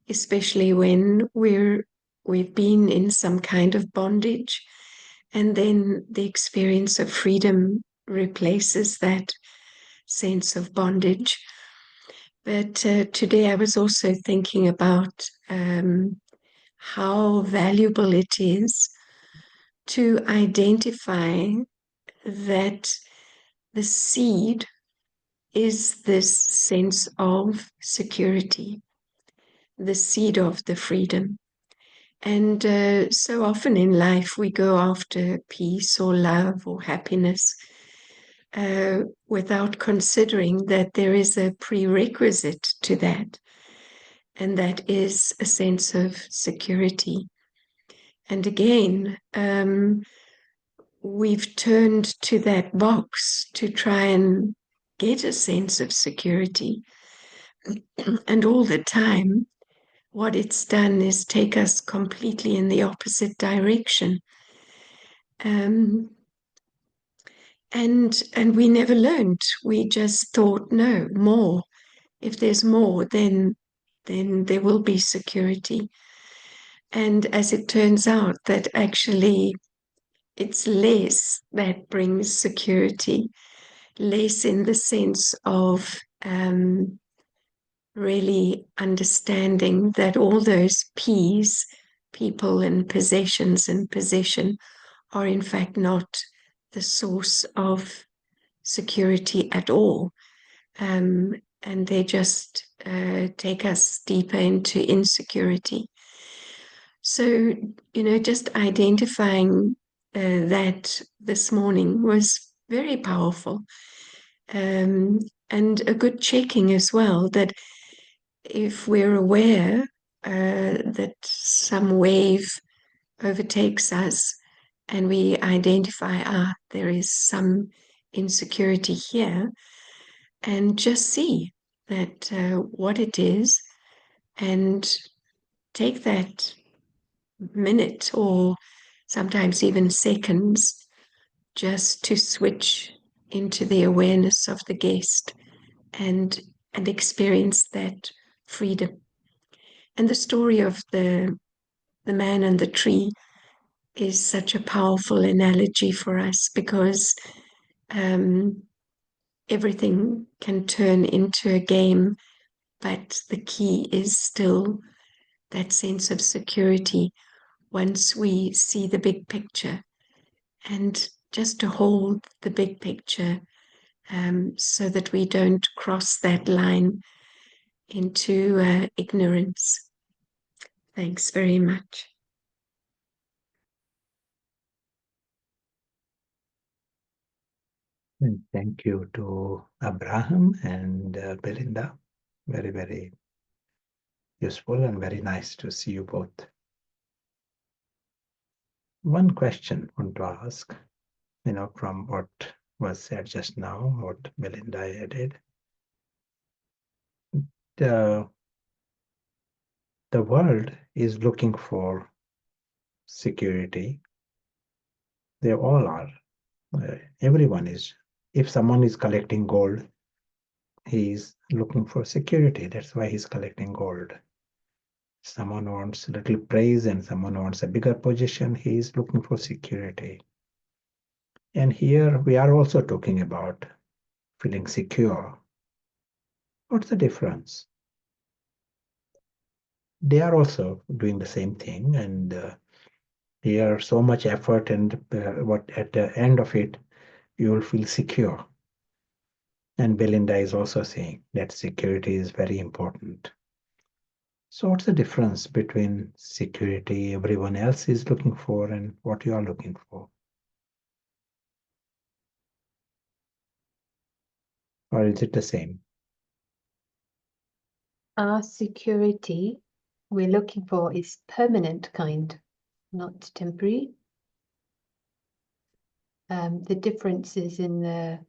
especially when we've been in some kind of bondage, and then the experience of freedom replaces that sense of bondage. But today I was also thinking about how valuable it is to identify that the seed is this sense of security, the seed of the freedom. And so often in life we go after peace or love or happiness without considering that there is a prerequisite to that, and that is a sense of security. And again, we've turned to that box to try and get a sense of security. And all the time, what it's done is take us completely in the opposite direction. And we never learned. We just thought, no, more. If there's more, then there will be security. And as it turns out, that actually it's less that brings security, less in the sense of really understanding that all those P's, people and possessions and possession, are in fact not the source of security at all. And they just take us deeper into insecurity. So, just identifying that this morning was very powerful. And a good checking as well, that if we're aware that some wave overtakes us and we identify, there is some insecurity here, and just see that what it is, and take that minute or sometimes even seconds just to switch into the awareness of the guest and experience that freedom. And the story of the man and the tree is such a powerful analogy for us, because everything can turn into a game, but the key is still that sense of security once we see the big picture, and just to hold the big picture so that we don't cross that line into ignorance. Thanks very much. And thank you to Abraham and Belinda. Very, very useful and very nice to see you both. One question I want to ask, from what was said just now, what Belinda added. The world is looking for security. They all are. Everyone is. If someone is collecting gold, he's looking for security. That's why he's collecting gold. Someone wants a little praise and someone wants a bigger position, he is looking for security. And here we are also talking about feeling secure. What's the difference? They are also doing the same thing, and here so much effort, and what at the end of it, you will feel secure. And Belinda is also saying that security is very important. So what's the difference between security everyone else is looking for and what you are looking for? Or is it the same? Our security we're looking for is permanent kind, not temporary. The difference is in the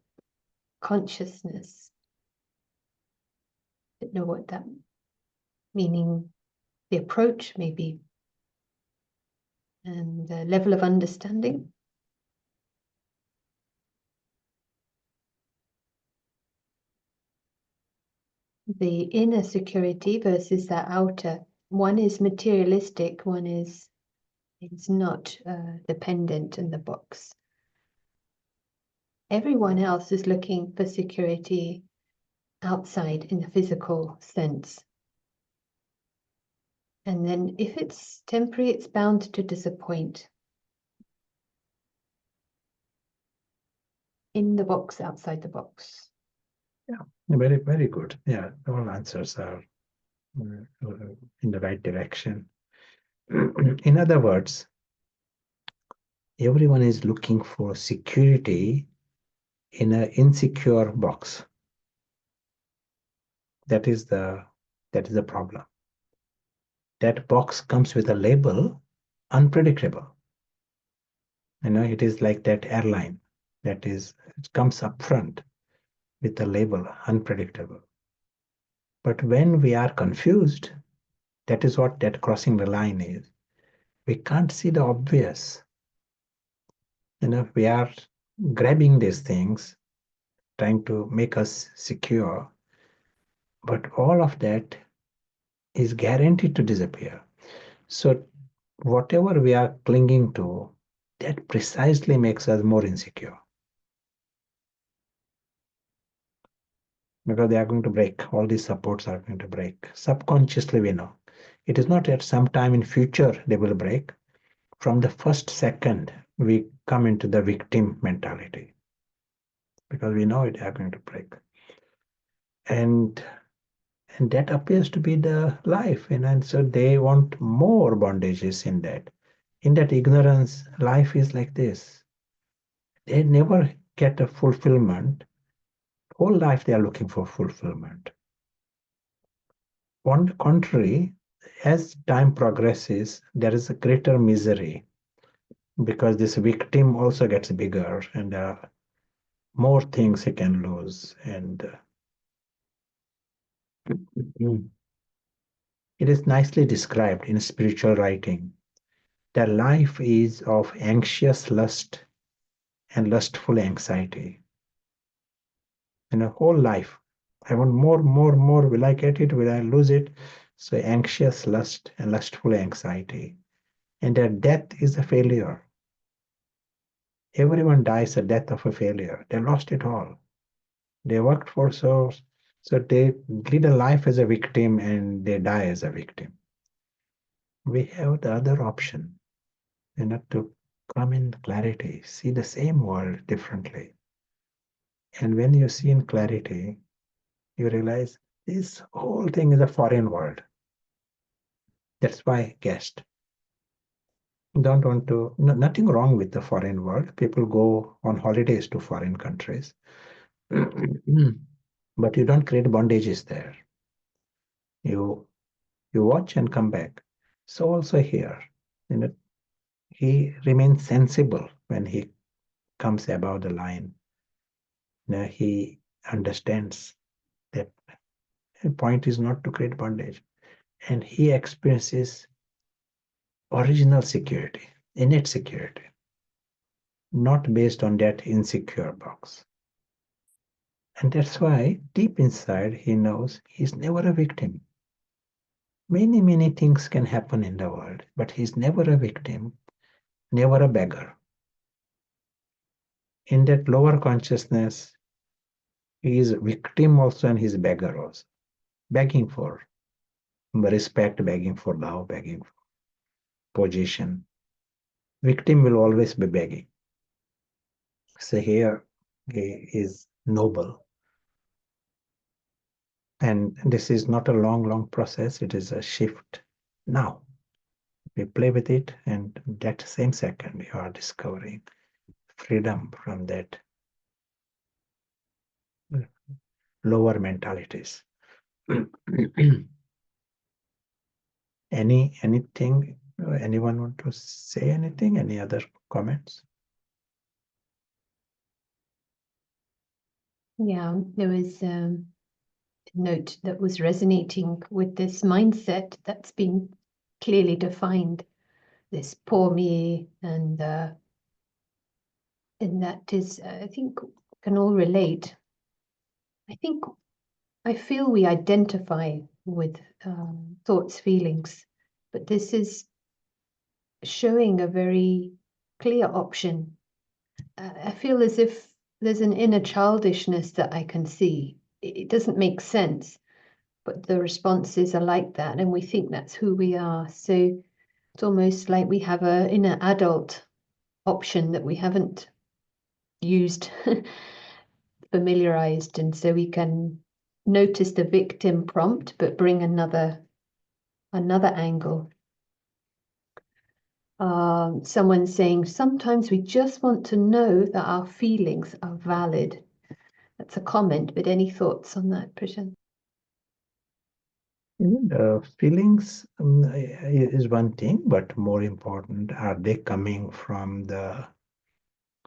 consciousness. Don't know what that meaning, the approach maybe, and the level of understanding. The inner security versus the outer. One is materialistic, one is not dependent in the box. Everyone else is looking for security outside in the physical sense. And then if it's temporary, it's bound to disappoint. In the box, outside the box. Yeah, very, very good. Yeah, all answers are in the right direction. In other words, everyone is looking for security in an insecure box. That is the problem. That box comes with a label, unpredictable. You know, it is like that airline that is, it comes up front with a label, unpredictable. But when we are confused, that is what that crossing the line is. We can't see the obvious. You know, we are grabbing these things, trying to make us secure, but all of that is guaranteed to disappear. So whatever we are clinging to, that precisely makes us more insecure. Because they are going to break, all these supports are going to break. Subconsciously we know. It is not at some time in future they will break. From the first second, we come into the victim mentality. Because we know it are going to break. And that appears to be the life. And so they want more bondages in that. In that ignorance, life is like this. They never get a fulfillment. Whole life they are looking for fulfillment. On the contrary, as time progresses, there is a greater misery because this victim also gets bigger and more things he can lose. And it is nicely described in spiritual writing. Their life is of anxious lust and lustful anxiety. In a whole life, I want more, more, more. Will I get it? Will I lose it? So anxious lust and lustful anxiety. And their death is a failure. Everyone dies a death of a failure. They lost it all. They worked for so they lead a life as a victim and they die as a victim. We have the other option, to come in clarity, see the same world differently. And when you see in clarity, you realize this whole thing is a foreign world. That's why guest. Don't want to, nothing wrong with the foreign world. People go on holidays to foreign countries. But you don't create bondages there. You watch and come back. So also here, he remains sensible when he comes above the line. He understands that the point is not to create bondage. And he experiences original security, innate security, not based on that insecure box. And that's why deep inside he knows he's never a victim. Many, many things can happen in the world, but he's never a victim, never a beggar. In that lower consciousness, he is a victim also and he's a beggar also, begging for respect, begging for love, begging for position. Victim will always be begging. So here he is noble. And this is not a long, long process. It is a shift now. We play with it, and that same second you are discovering freedom from that lower mentalities. Anything? Anyone want to say anything? Any other comments? Yeah, there was a note that was resonating with this mindset that's been clearly defined, this poor me, and that is, I think, can all relate. I feel we identify with thoughts, feelings, but this is showing a very clear option. I feel as if there's an inner childishness that I can see. It doesn't make sense, but the responses are like that, and we think that's who we are. So it's almost like we have an inner adult option that we haven't used, familiarized, and so we can notice the victim prompt, but bring another angle. Someone saying, sometimes we just want to know that our feelings are valid. That's a comment, but any thoughts on that, Prishan? Feelings is one thing, but more important, are they coming from the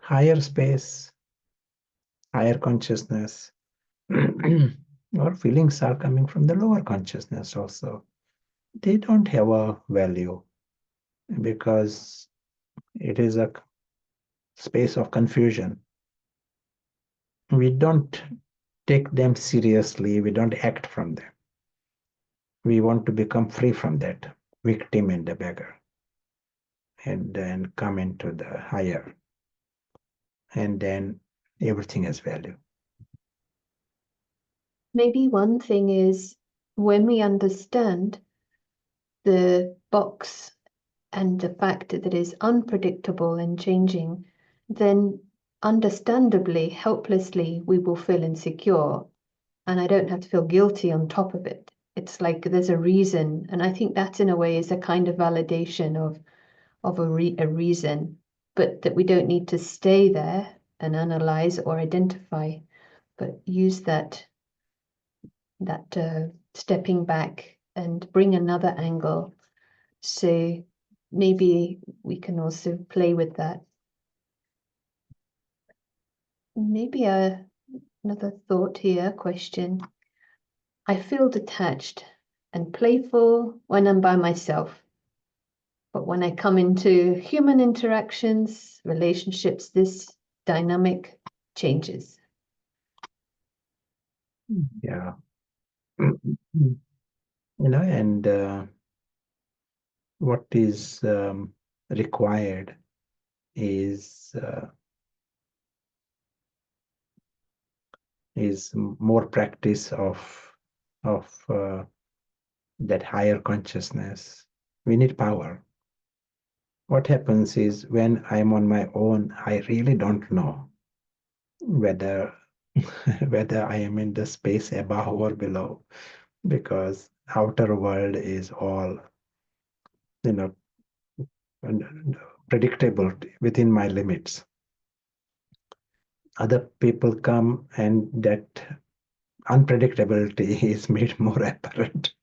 higher space, higher consciousness, or feelings are coming from the lower consciousness also? They don't have a value because it is a space of confusion. We don't take them seriously, we don't act from them. We want to become free from that victim and the beggar, and then come into the higher, and then everything has value. Maybe one thing is when we understand the box and the fact that it is unpredictable and changing, then understandably, helplessly, we will feel insecure. And I don't have to feel guilty on top of it. It's like there's a reason. And I think that in a way is a kind of validation of a reason, but that we don't need to stay there and analyze or identify, but use that stepping back and bring another angle. So maybe we can also play with that. Maybe another thought here, question. I feel detached and playful when I'm by myself. But when I come into human interactions, relationships, this dynamic changes. Yeah. And what is required is more practice of that higher consciousness. We need power. What happens is when I'm on my own, I really don't know whether whether I am in the space above or below, because outer world is all predictable within my limits. Other people come and that unpredictability is made more apparent,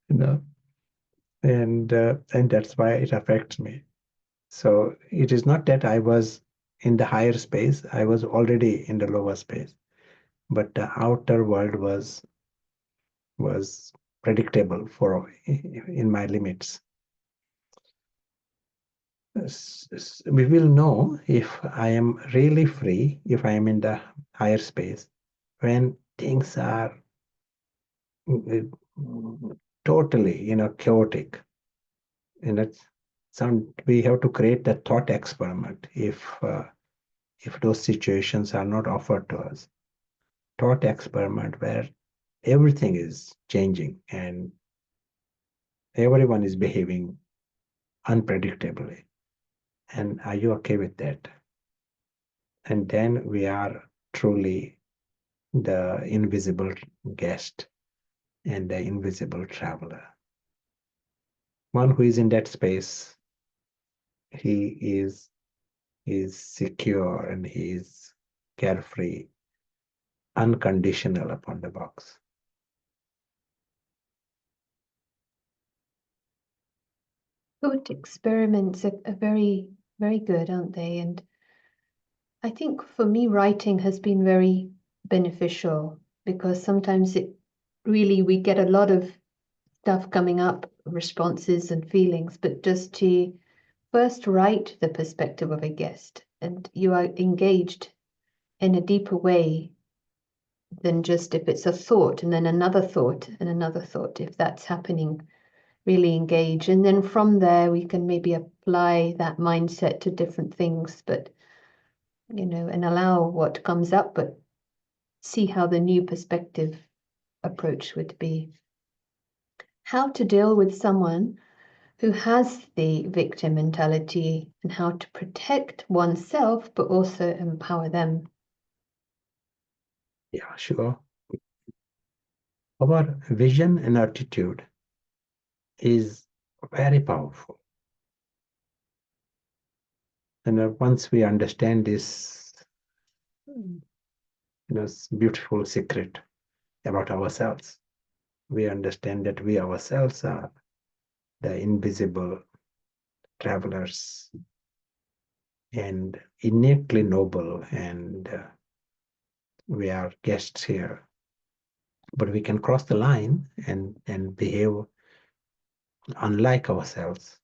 and that's why it affects me. So it is not that I was in the higher space, I was already in the lower space, but the outer world was predictable in my limits. we will know if I am really free, if I am in the higher space, when things are totally, chaotic. We have to create the thought experiment if those situations are not offered to us. Thought experiment where everything is changing and everyone is behaving unpredictably. And are you okay with that? And then we are truly the invisible guest and the invisible traveler. One who is in that space, he is secure and he is carefree, unconditional upon the box. Thought experiments are very, very good, aren't they? And I think for me, writing has been very beneficial because sometimes we get a lot of stuff coming up, responses and feelings, but just to first write the perspective of a guest and you are engaged in a deeper way than just if it's a thought and then another thought and another thought. If that's happening, really engage. And then from there, we can maybe apply that mindset to different things, but, and allow what comes up, but see how the new perspective approach would be. How to deal with someone who has the victim mentality and how to protect oneself, but also empower them. Yeah, sure. Our vision and attitude is very powerful. And once we understand this, beautiful secret about ourselves, we understand that we ourselves are the invisible travelers and innately noble, and we are guests here. But we can cross the line and behave unlike ourselves.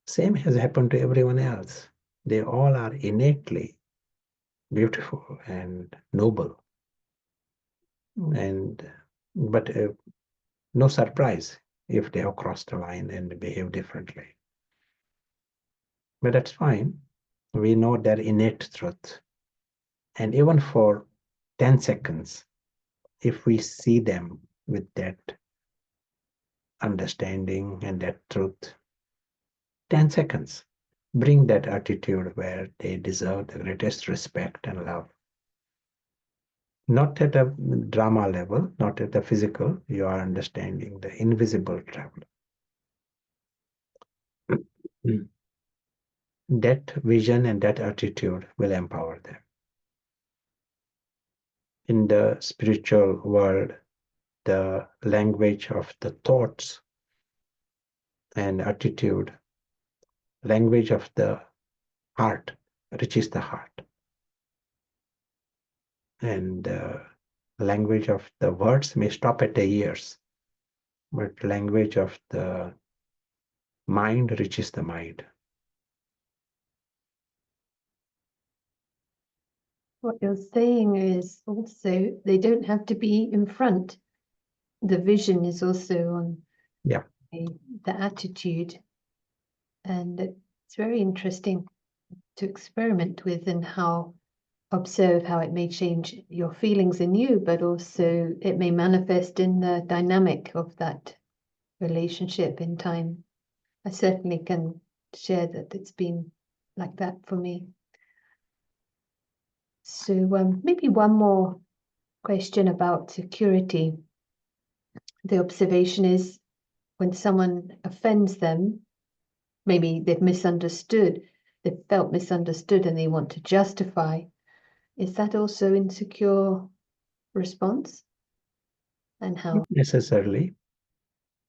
Same has happened to everyone else. They all are innately beautiful and noble. But no surprise if they have crossed the line and behave differently. But that's fine. We know their innate truth. And even for 10 seconds, if we see them with that understanding and that truth, 10 seconds, bring that attitude where they deserve the greatest respect and love. Not at a drama level, not at the physical, you are understanding the invisible traveler. That vision and that attitude will empower them. In the spiritual world, the language of the thoughts and attitude, language of the heart, reaches the heart. And the language of the words may stop at the ears, but language of the mind reaches the mind. What you're saying is also they don't have to be in front. The vision is also on the attitude. And it's very interesting to experiment with and observe how it may change your feelings in you, but also it may manifest in the dynamic of that relationship in time. I certainly can share that it's been like that for me. So maybe one more question about security. The observation is when someone offends them, maybe they've felt misunderstood and they want to justify. Is that also insecure response? And how? Not necessarily,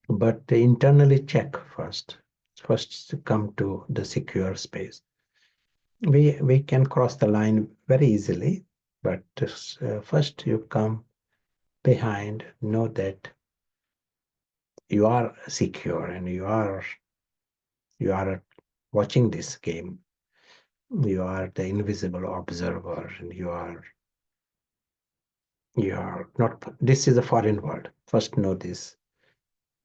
but internally check first. First to come to the secure space. We can cross the line very easily, but first you come behind, know that you are secure and you are watching this game. You are the invisible observer, and you are not, this is a foreign world. First know this,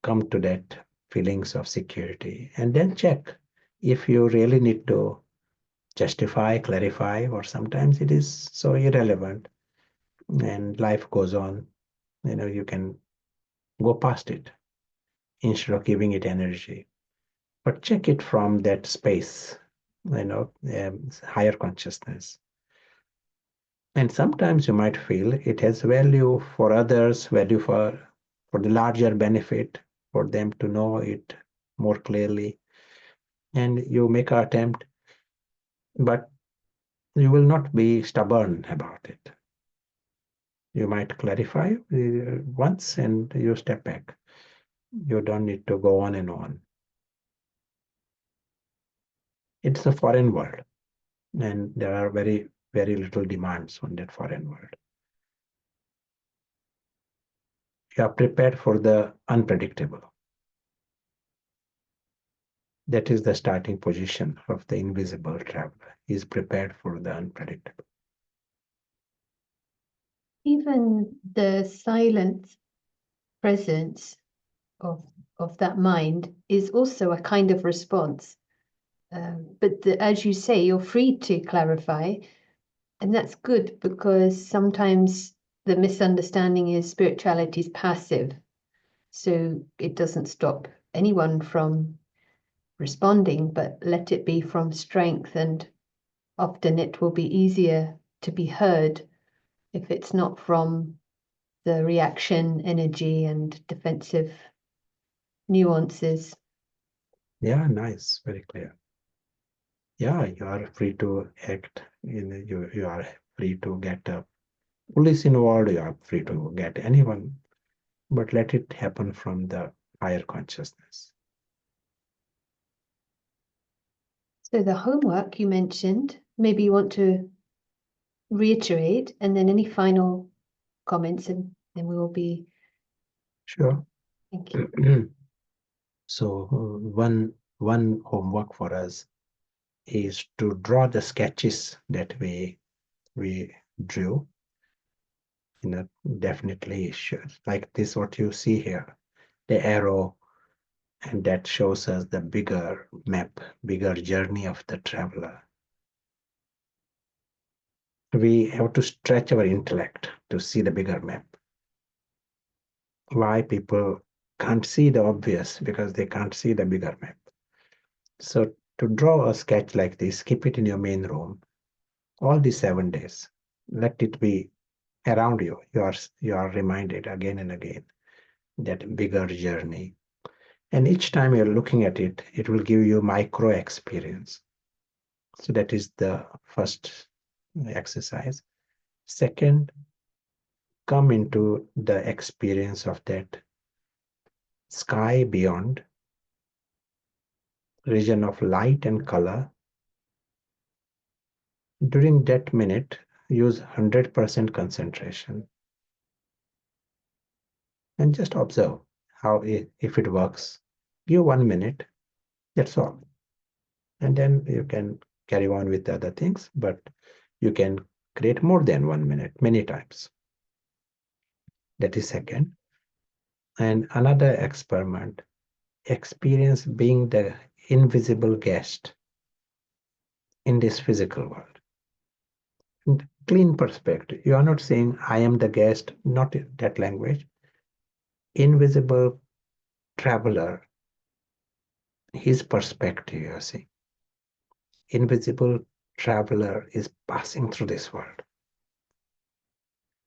come to that feelings of security, and then check if you really need to justify, clarify, or sometimes it is so irrelevant and life goes on. You can go past it instead of giving it energy. But check it from that space, higher consciousness. And sometimes you might feel it has value for others, value for the larger benefit, for them to know it more clearly. And you make an attempt, but you will not be stubborn about it. You might clarify once and you step back. You don't need to go on and on. It's a foreign world, and there are very, very little demands on that foreign world. You are prepared for the unpredictable. That is the starting position of the invisible traveler. He is prepared for the unpredictable. Even the silent presence of that mind is also a kind of response. But as you say, you're free to clarify, and that's good, because sometimes the misunderstanding is spirituality is passive, so it doesn't stop anyone from responding, but let it be from strength, and often it will be easier to be heard if it's not from the reaction energy and defensive nuances. Yeah, nice, very clear. Yeah, you are free to act. You are free to get a police involved. You are free to get anyone, but let it happen from the higher consciousness. So the homework you mentioned, maybe you want to reiterate, and then any final comments, and then we will be. Sure. Thank you. So one homework for us is to draw the sketches that we drew. Definitely like this, what you see here, the arrow, and that shows us the bigger map, bigger journey of the traveler. We have to stretch our intellect to see the bigger map. Why people can't see the obvious? Because they can't see the bigger map. So to draw a sketch like this, keep it in your main room all these 7 days. Let it be around you. You are reminded again and again that bigger journey. And each time you're looking at it, it will give you micro experience. So that is the first exercise. Second, come into the experience of that sky beyond, region of light and color. During that minute, use 100% concentration and just observe how if it works. Give 1 minute, that's all. And then you can carry on with the other things, but you can create more than 1 minute many times. That is second. And another experiment, experience being the invisible guest in this physical world. And clean perspective. You are not saying, I am the guest, not in that language. Invisible traveler, his perspective, you are saying. Invisible traveler is passing through this world.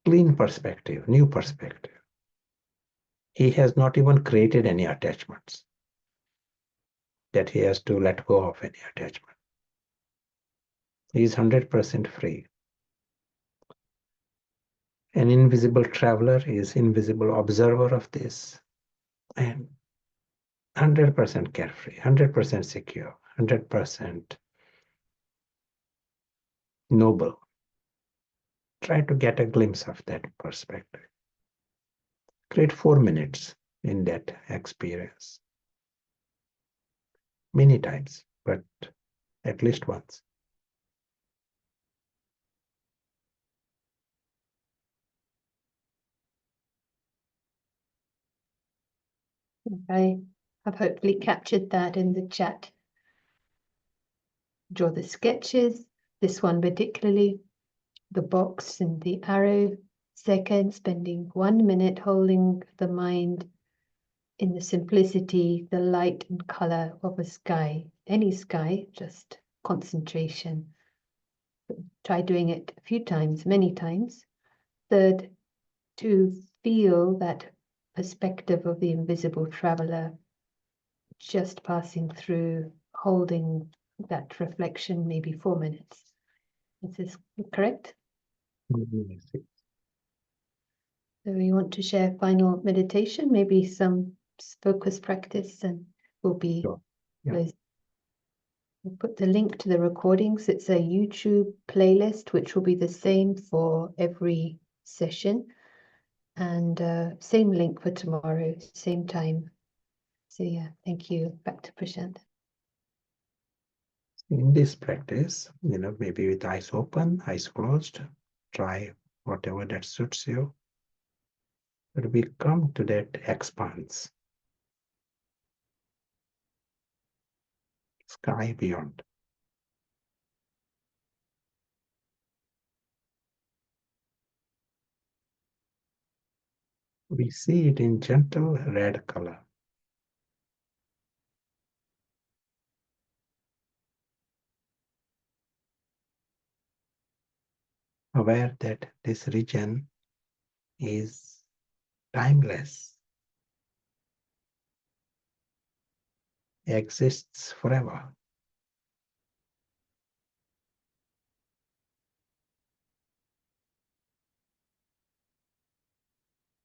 Clean perspective, new perspective. He has not even created any attachments, that he has to let go of any attachment. He is 100% free. An invisible traveler is invisible observer of this, and 100% carefree, 100% secure, 100% noble. Try to get a glimpse of that perspective. Create 4 minutes in that experience. Many times. but at least once. I have hopefully captured that in the chat. Draw the sketches, this one particularly, the box and the arrow. Second, spending 1 minute holding the mind in the simplicity, the light and color of a sky. Any sky, just concentration. Try doing it a few times, many times. Third, to feel that perspective of the invisible traveler just passing through, holding that reflection, maybe 4 minutes. Is this correct? Yes. So we want to share final meditation, maybe some focus practice, and we'll be Sure. Yeah. closing. We'll put the link to the recordings. It's a YouTube playlist, which will be the same for every session. And same link for tomorrow, same time. So yeah, thank you. Back to Prashant. In this practice, maybe with eyes open, eyes closed, try whatever that suits you. But we come to that expanse, sky beyond. We see it in gentle red color. Aware that this region is timeless, exists forever.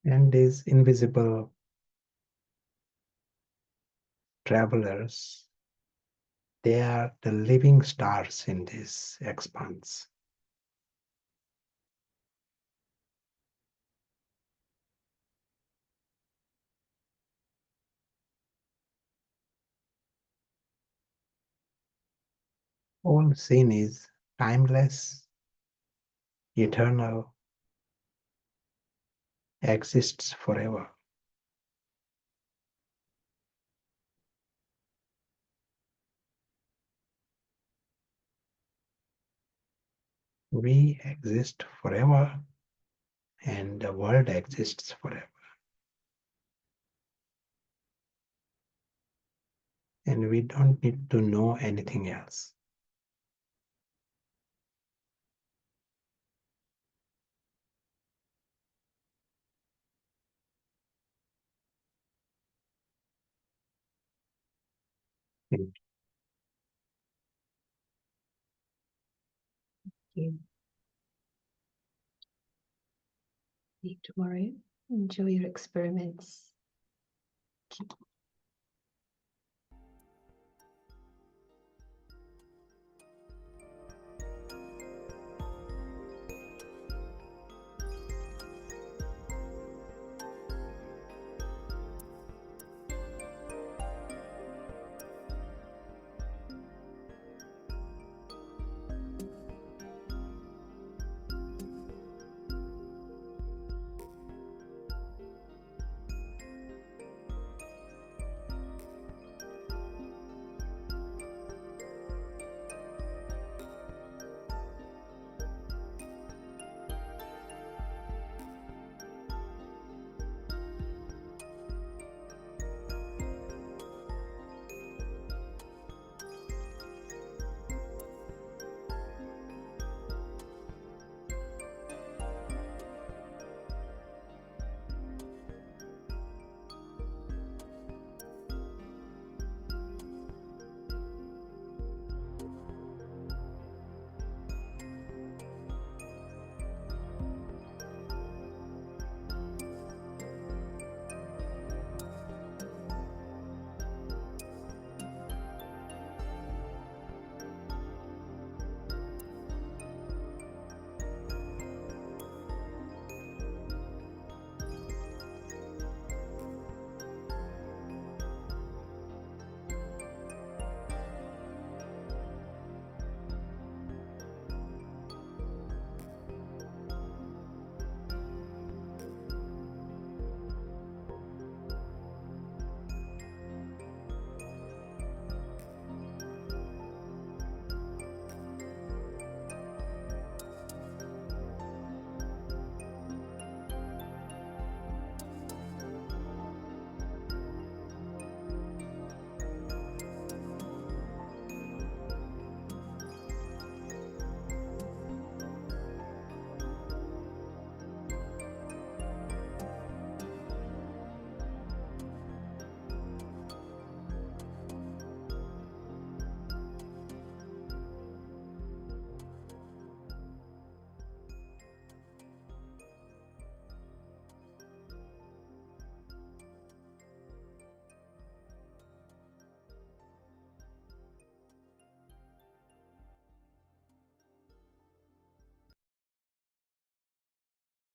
And these invisible travelers, they are the living stars in this expanse. All seen is timeless, eternal, exists forever. We exist forever, and the world exists forever. And we don't need to know anything else. Thank you. See you tomorrow. Enjoy your experiments.